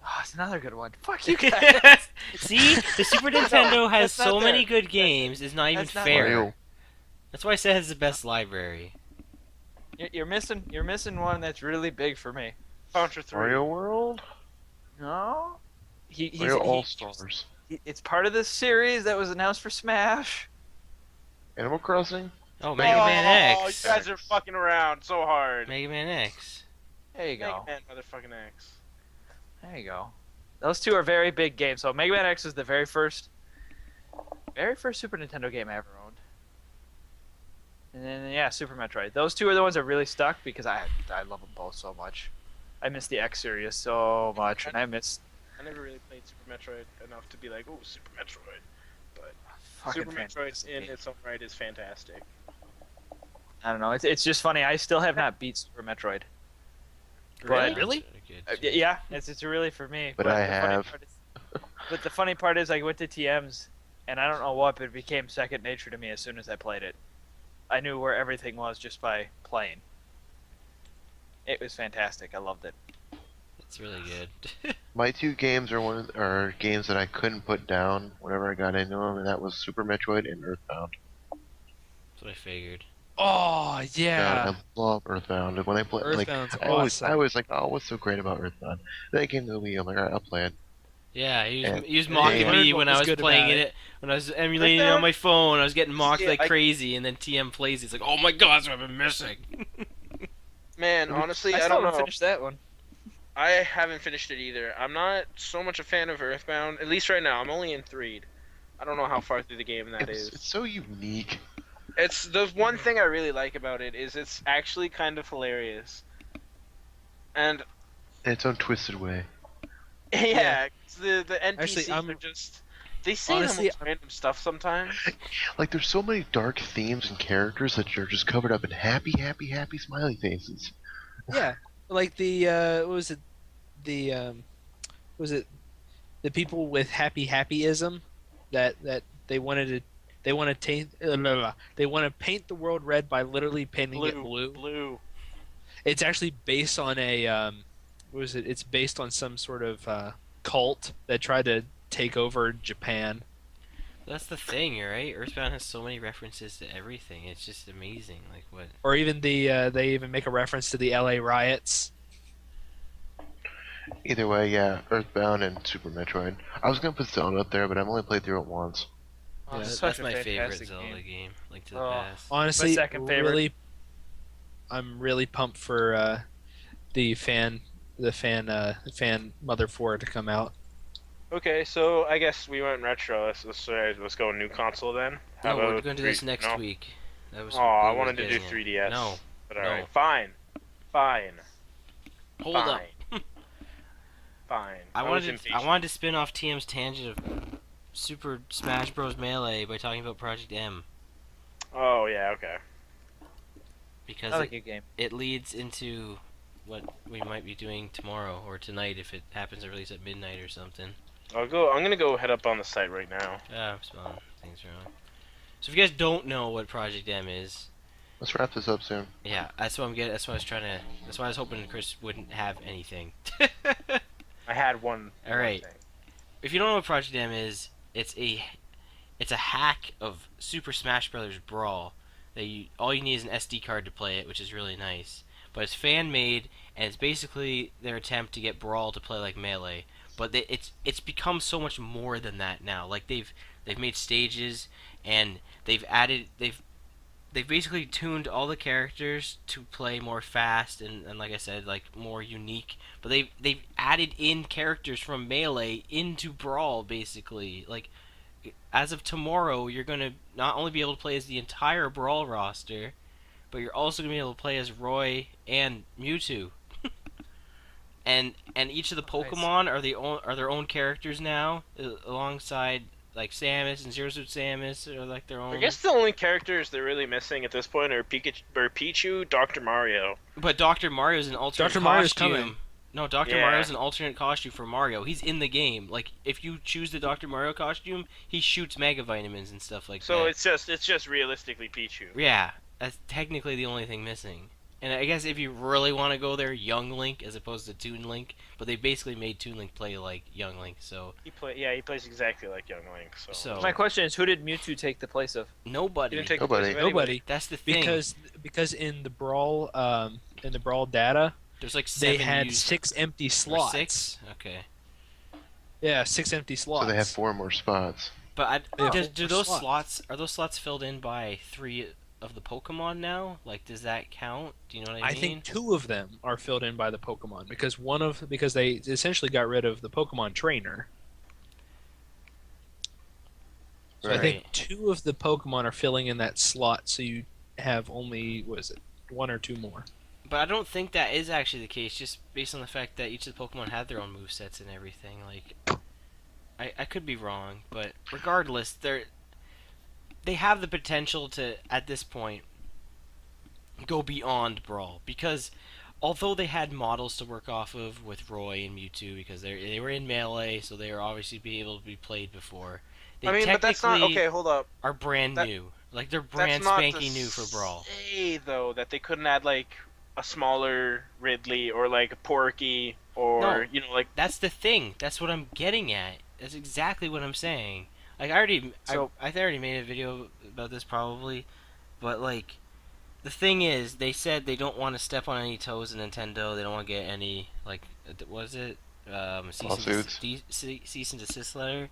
Oh, it's another good one. Fuck you guys. See, the Super Nintendo has that's not so many there. good games. It's not even That's not fair. Mario. That's why I said it has the best library. You're missing one that's really big for me. Contra 3. Mario World? No. Mario All Stars. It's part of this series that was announced for Smash. Animal Crossing? Oh, Mega Man Oh, X. you guys are fucking around so hard. Mega Man X. There you Mega go. Man motherfucking X. There you go. Those two are very big games. So Mega Man X is the very first Super Nintendo game I ever owned. And then yeah, Super Metroid. Those two are the ones that really stuck because I love them both so much. I miss the X series so much, and I miss I never really played Super Metroid enough to be like, oh, Super Metroid. But fucking Super Metroid fantastic in game. its own right is fantastic. I don't know. It's just funny. I still have not beat Super Metroid. But Really? yeah, it's really for me. But the I funny have. part is- but the funny part is, I went to TM's, and I don't know what, but it became second nature to me as soon as I played it. I knew where everything was just by playing. It was fantastic. I loved it. It's really good. My two games are games that I couldn't put down whenever I got into them, and that was Super Metroid and Earthbound. That's what I figured. Oh yeah. God, I love Earthbound. And when I play, like, Earthbound's I awesome. was like, oh, what's so great about Earthbound? Then I came to the Wii. I'm like, all right, I'll play it. Yeah, And- he was mocking and- me What when I was was good playing about it, when I was emulating it on my phone. I was getting mocked Yeah, like I- crazy, and then TM plays it. It's like, oh my god, that's what I've been missing. Man, honestly, I I still don't haven't know. finished that one. I haven't finished it either. I'm not so much a fan of Earthbound, at least right now. I'm only in 3. I don't know how far through the game that is. It's so unique. It's the one thing I really like about it is it's actually kind of hilarious. And In its own twisted way. yeah, the NPCs Actually, are just they say honestly, the most random stuff sometimes. Like, there's so many dark themes and characters that are just covered up in happy, happy, happy smiley faces. Yeah, like the what was it? The was it the people with happyism that they wanted they want to they want to paint the world red by literally painting it blue. Blue. It's actually based on a what was it? It's based on some sort of cult that tried to take over Japan. That's the thing, right? Earthbound has so many references to everything. It's just amazing. Like what? Or even they even make a reference to the L.A. riots. Either way, yeah, Earthbound and Super Metroid. I was gonna put Zelda up there, but I've only played through it once. Oh, Yeah, it's That's such a my favorite fantastic Zelda game. game. Link to the Oh. Past. Honestly, My second favorite. really, I'm really pumped for the fan Mother 4 to come out. Okay, so I guess we went retro. Let's go new console then. No, we're about going to do this three- next no? week. That was. Oh, I Blue was wanted to do getting it. 3DS. No, But no. alright, fine. hold up. Fine. I was wanted impatient. to spin off TM's tangent of Super Smash Bros. Melee by talking about Project M Oh yeah, okay. because Another good game. it leads into what we might be doing tomorrow or tonight if it happens to release at midnight or something. I'm gonna go head up on the site right now. Ah, spawn. Things wrong. So if you guys don't know what Project M is, Let's wrap this up soon. yeah, that's what I'm getting. That's what I was trying to. That's why I was hoping Chris wouldn't have anything. I had one. All right. one thing. If you don't know what Project M is, it's a hack of Super Smash Bros. Brawl. All you need is an SD card to play it, which is really nice. But it's fan made, and it's basically their attempt to get Brawl to play like Melee. But it's become so much more than that now. Like they've made stages, and they've basically tuned all the characters to play more fast and like I said, like more unique. But they've added in characters from Melee into Brawl basically. Like as of tomorrow, you're gonna not only be able to play as the entire Brawl roster, but you're also gonna be able to play as Roy and Mewtwo. and each of the Pokemon are their own characters now, alongside like Samus and Zero Suit Samus are like their own. I guess the only characters they're really missing at this point are Pichu, Dr. Mario. But Dr. Mario's an alternate Dr. costume. Mario's coming. No, Dr. Yeah. Mario's an alternate costume for Mario. He's in the game. Like if you choose the Dr. Mario costume, he shoots Mega Vitamins and stuff like So that. it's just realistically Pichu. Yeah, that's technically the only thing missing. And I guess if you really want to go there, Young Link as opposed to Toon Link, but they basically made Toon Link play like Young Link, so He plays exactly like Young Link. So My question is, who did Mewtwo take the place of? he nobody. didn't take Nobody. the place of anybody. Nobody, That's the thing. because in the brawl data, There's like they 7 had used 6 empty or slots. 6. Okay, Yeah, 6 empty slots. So they have 4 more spots. but They have do 4 those slots. slots are those slots filled in by 3 of the Pokemon now? Like, does that count? Do you know what I I mean? think 2 of them are filled in by the Pokemon because they essentially got rid of the Pokemon trainer. So I Right. think 2 of the Pokemon are filling in that slot, so you have only 1 or 2 more. But I don't think that is actually the case, just based on the fact that each of the Pokemon had their own movesets and everything. Like, I could be wrong, but regardless, they have the potential to, at this point, go beyond Brawl. Because although they had models to work off of with Roy and Mewtwo, because they were in Melee, so they were obviously be able to be played before, they I mean, but that's not technically okay. Hold up. are brand That- new. Like, they're That's brand not spanking to new for Brawl. say though that they couldn't add like a smaller Ridley or like a Porky or No. like That's the thing. That's what I'm getting at. That's exactly what I'm saying. Like I already made a video about this probably, but like the thing is, they said they don't want to step on any toes of Nintendo. They don't want to get any like what is it? Lawsuits. Cease and desist letter.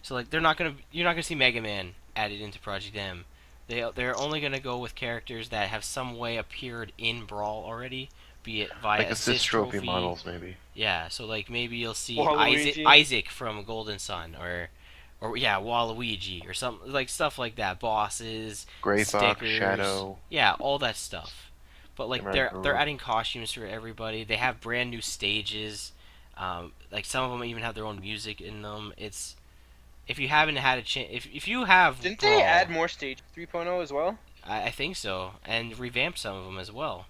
So like you're not gonna see Mega Man added into Project M. They're only gonna go with characters that have some way appeared in Brawl already, be it via Like assist trophy trophy. models, maybe. Yeah, so like maybe you'll see Waluigi. Isaac from Golden Sun, or yeah, Waluigi or something like stuff like that. Bosses, Gray Fox, stickers, Shadow. yeah, all that stuff. But like Right, they're right. adding costumes for everybody. They have brand new stages. Like some of them even have their own music in them. It's if you haven't had a chance, if you have, didn't Brawl, they add more stage 3.0 as well? I think so, and revamp some of them as well.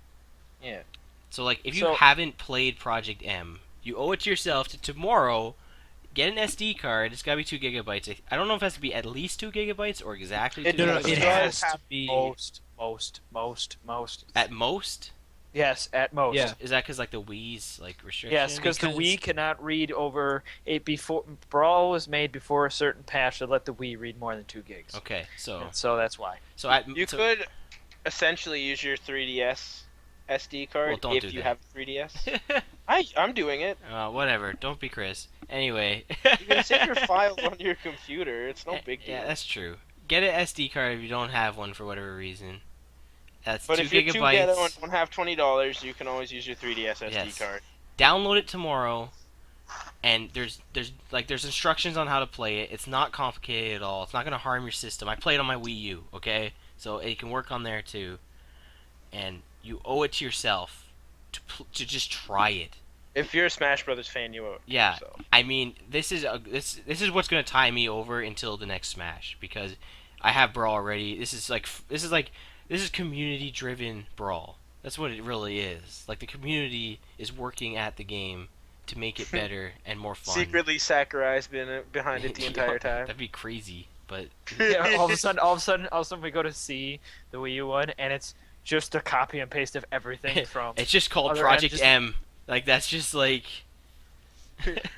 Yeah. So like if you So- haven't played Project M, you owe it to yourself to tomorrow get an SD card. It's gotta be 2 gigabytes. I don't know if it has to be at least 2 gigabytes or exactly 2 It No, no, does. gigabytes. it does has to be. Most. At most. Yes, at most. Yeah. Is that because like the Wii's like restriction? Yes, because the Because- Wii cannot read over it before. Brawl was made before a certain patch that let the Wii read more than 2 gigs. Okay, so And so that's why. You could essentially use your 3DS SD card Well, don't if do you that. have 3DS. I'm doing it. whatever. Don't be Chris. Anyway. You can save your files on your computer. It's no big deal. Yeah, that's true. Get an SD card if you don't have one for whatever reason. That's But 2 if you're too gigabytes. ghetto and don't have $20, you can always use your 3DS SD Yes. card. Download it tomorrow, and there's instructions on how to play it. It's not complicated at all. It's not gonna harm your system. I played on my Wii U, okay, so it can work on there too. And you owe it to yourself to just try it. If you're a Smash Brothers fan, you owe it. Yeah, So. I mean this is what's gonna tie me over until the next Smash, because I have Brawl already. This is community driven Brawl. That's what it really is. Like the community is working at the game to make it better and more fun. Secretly Sakurai's been behind it the entire time. That'd be crazy, but Yeah, all of a sudden, we go to see the Wii U one, and it's just a copy and paste of everything from. it's just called other Project just- M. Like that's just like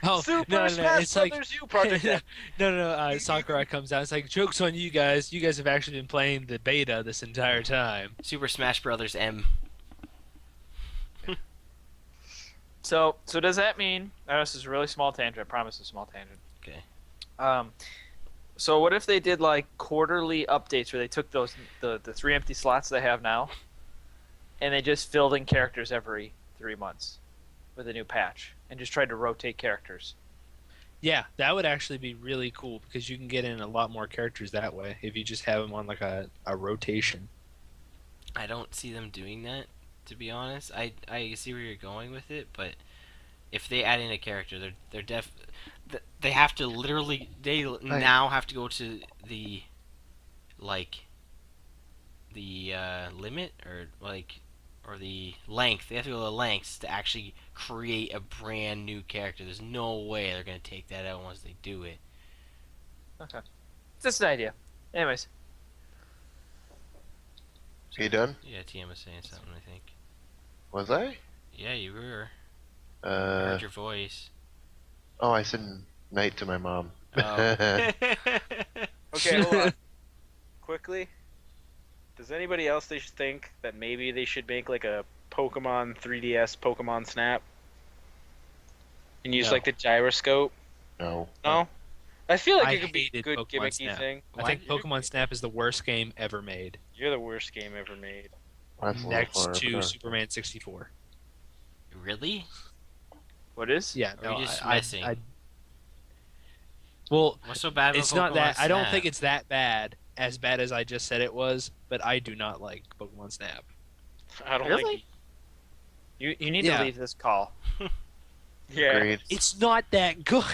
Oh, Super no, Smash it's like Brothers U Project M. no. Sakurai comes out. It's like, joke's on you guys. You guys have actually been playing the beta this entire time. Super Smash Brothers M. So does that mean? I know this is a really small tangent. I promise, it's a small tangent. Okay. So what if they did like quarterly updates where they took the 3 empty slots they have now, and they just filled in characters every 3 months with a new patch, and just tried to rotate characters? Yeah, that would actually be really cool because you can get in a lot more characters that way if you just have them on like a rotation. I don't see them doing that, to be honest. I see where you're going with it, but if they add in a character, they have to literally now have to go to the limit or the length. They have to go to the lengths to actually create a brand new character. There's no way they're gonna take that out once they do it. Okay, just an idea. Anyways, You done? Yeah, TM was saying something, I think. Was I? Yeah, you were. I heard your voice. Oh, I said night to my mom. Oh. Okay, hold on. Quickly, does anybody else think that maybe they should make like a Pokemon 3DS Pokemon Snap and use No. like the gyroscope? No. No, I feel like I it could be a hated good Pokemon gimmicky Snap. thing. I think Pokemon Snap is the worst game ever made, You're the worst game ever made. That's a little next far, to but, Superman 64. Really? what is? Yeah, Or are no, you just I- messing? well, What's so bad about it's not Pokemon that. I don't Snap? think it's that bad, as bad as I just said it was. But I do not like Pokemon Snap. I don't Really? like. You need Yeah. to leave this call. Yeah, Agreed. It's not that good.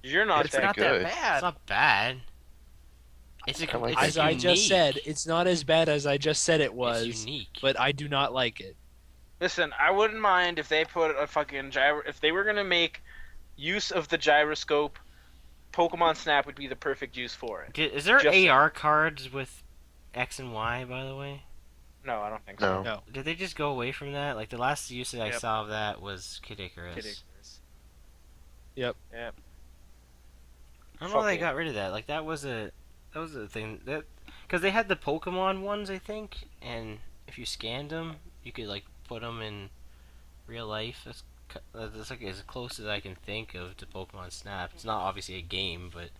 you're not It's that not good. that It's bad. not bad. It's a I like it's As I just unique. said, it's not as bad as I just said it It's was. unique. But I do not like it. Listen, I wouldn't mind if they put a fucking if they were gonna make use of the gyroscope. Pokemon Snap would be the perfect use for it. Is there Just- AR cards with X and Y, by the way? No, I don't think so. No. No. Did they just go away from that? Like the last use that I Yep. saw of that was Kid Icarus. Ridiculous. Yep. Yeah. I don't know why they Fucking- got rid of that. Like that was a thing that because they had the Pokemon ones, I think, and if you scanned them, you could like put them in real life. That's like as close as I can think of to Pokemon Snap. It's not obviously a game, but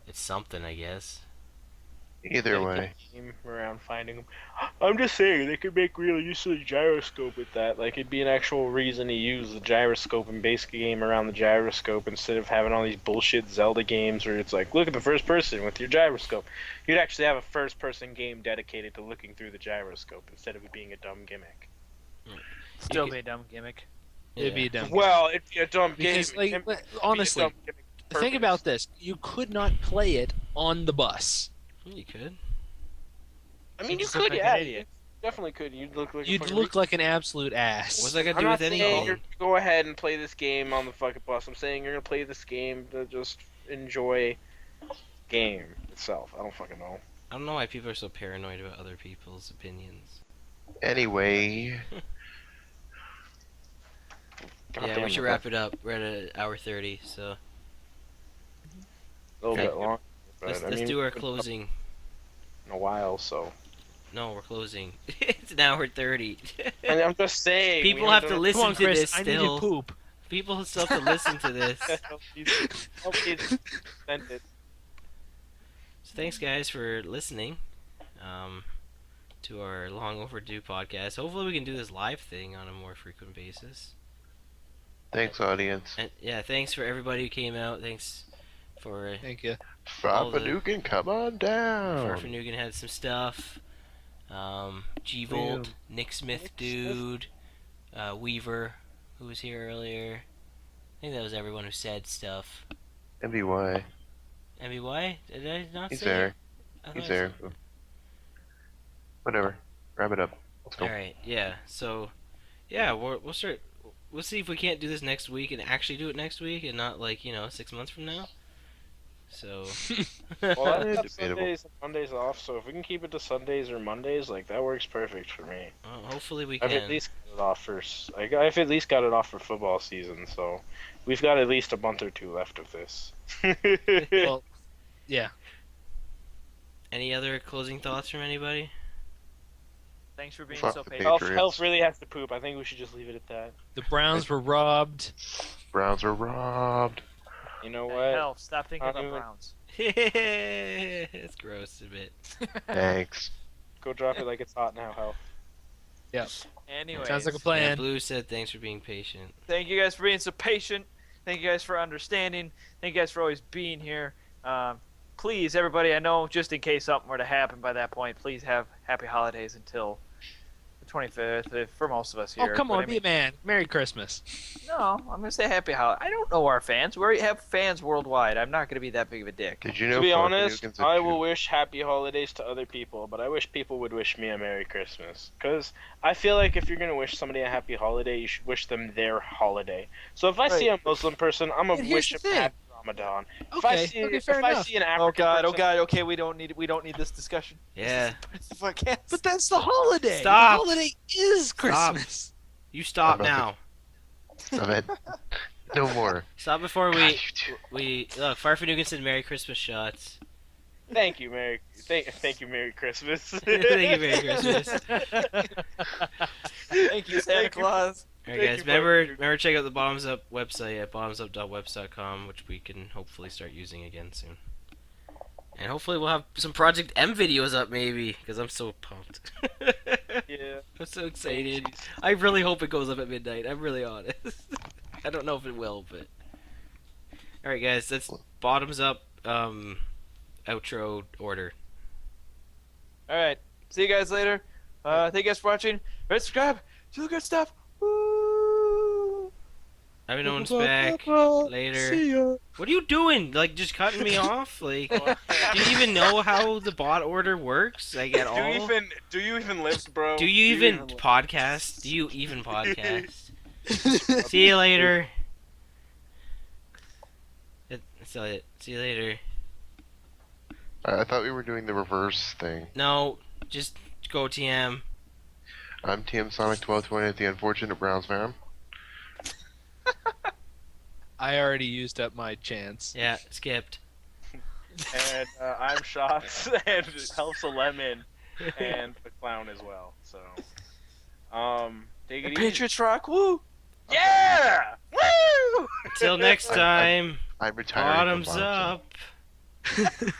it's something, I guess. Either way. Game around finding them. I'm just saying they could make real use of the gyroscope with that. Like it'd be an actual reason to use the gyroscope and base a game around the gyroscope instead of having all these bullshit Zelda games where it's like look at the first person with your gyroscope. You'd actually have a first person game dedicated to looking through the gyroscope instead of it being a dumb gimmick. Still could- be a dumb gimmick. It'd be a dumb. Well, it'd be a dumb because game. like It'd be a honestly, dumb gimmick think purpose. about this. You could not play it on the bus. You could. I mean, you Just look could, like yeah. an idiot. You definitely could. You'd look like a You'd fucking look like an absolute ass. What's that got to I'm do not with saying anything? you're go ahead and play this game on the fucking bus. I'm saying you're gonna play this game to just enjoy game itself. I don't fucking know. I don't know why people are so paranoid about other people's opinions. Anyway, God Yeah, damn we should it, wrap it up. We're at an hour 30, so a little Okay. bit long. But, let's I mean, do our we've been up closing. in a while, so. No, we're closing. It's an hour 30. And I'm just saying. we People have to done- listen Come on, to Chris. this I need still. to poop. People still have to listen to this. Okay, send it. So thanks, guys, for listening to our long overdue podcast. Hopefully, we can do this live thing on a more frequent basis. thanks audience. And yeah, thanks for everybody who came out. Thanks for Thank you. all the- Fanukin, come on down. Farfanugan had some stuff. G-Volt, Nick Smith, dude, Weaver, who was here earlier. I think that was everyone who said stuff. MBY. MBY? Did I not He's say there. it? I thought He's I there. said- Whatever. Wrap it up. Let's go. All right. Yeah. So, yeah, we'll start. We'll see if we can't do this next week and actually do it next week and not 6 months from now. So. Well, I have Debatable. Sundays and Mondays off, so if we can keep it to Sundays or Mondays, that works perfect for me. Well, hopefully we I've at can. least got it off for I've at least got it off for football season, so we've got at least a month or two left of this. Well, yeah. Any other closing thoughts from anybody? Thanks for being Fuck so the patient. Health Patriots. really has to poop. I think we should just leave it at that. The Browns were robbed. Browns are robbed. You know Hey, what? Health, stop thinking about Um, Browns. It's gross a bit. Thanks. Go drop it like it's hot now, Health. Anyway, Sounds like a Yeah, plan. Blue said thanks for being patient. thank you guys for being so patient. Thank you guys for understanding. Thank you guys for always being here. Please, everybody, I know just in case something were to happen by that point, please have happy holidays until the 25th for most of us here. Oh, come But on, I be mean, a man. Merry Christmas. no, I'm gonna say happy holiday. I don't know our fans. We have fans worldwide. I'm not gonna be that big of a dick. Did you know? To be Farfignugan's honest, a I Jew? will wish happy holidays to other people, but I wish people would wish me a Merry Christmas. Because I feel like if you're going to wish somebody a happy holiday, you should wish them their holiday. So if I see a Muslim person, I'm going And to here's wish the them thing. happy Ramadan. If Okay, I see, okay, fair if I enough. see an Oh African god, person, okay, we don't need this discussion. Yeah. It's the podcast. But that's the holiday. Stop. The holiday is Stop. Christmas. You stop I'm not now. Stop it. No more. Stop before God, we you two. look. Farfignugan said Merry Christmas shots. thank you, thank you, Merry Christmas. Thank you, Merry Christmas. Thank you, Santa Thank you. Claus. Alright, Thank guys, you, remember check out the Bottoms Up website at bottomsup.webs.com, which we can hopefully start using again soon. And hopefully we'll have some Project M videos up, maybe, because I'm so pumped. Yeah. I'm so excited. I really hope it goes up at midnight. I'm really honest. I don't know if it will, but. Alright, guys, that's Bottoms Up outro order. All right. See you guys later. Thank you guys for watching. Remember to subscribe. Do the good stuff. Woo! I've been back. Later. See ya. What are you doing? Like, just cutting me off? Like, do you even know how the bot order works? Like, at all? Do you even live, bro? Do you even podcast? Do you even podcast? See you later. That's it. See you later. I thought we were doing the reverse thing. No, just go TM. I'm TM Sonic 1220 at the Unfortunate Browns fan. I already used up my chance. Yeah, skipped. And I'm Shots, and it helps a lemon, and the clown as well. So, take it easy. Patriots rock. Woo! Yeah! Woo! Until next time, I'm retiring. from bottoms Bottoms Up. up.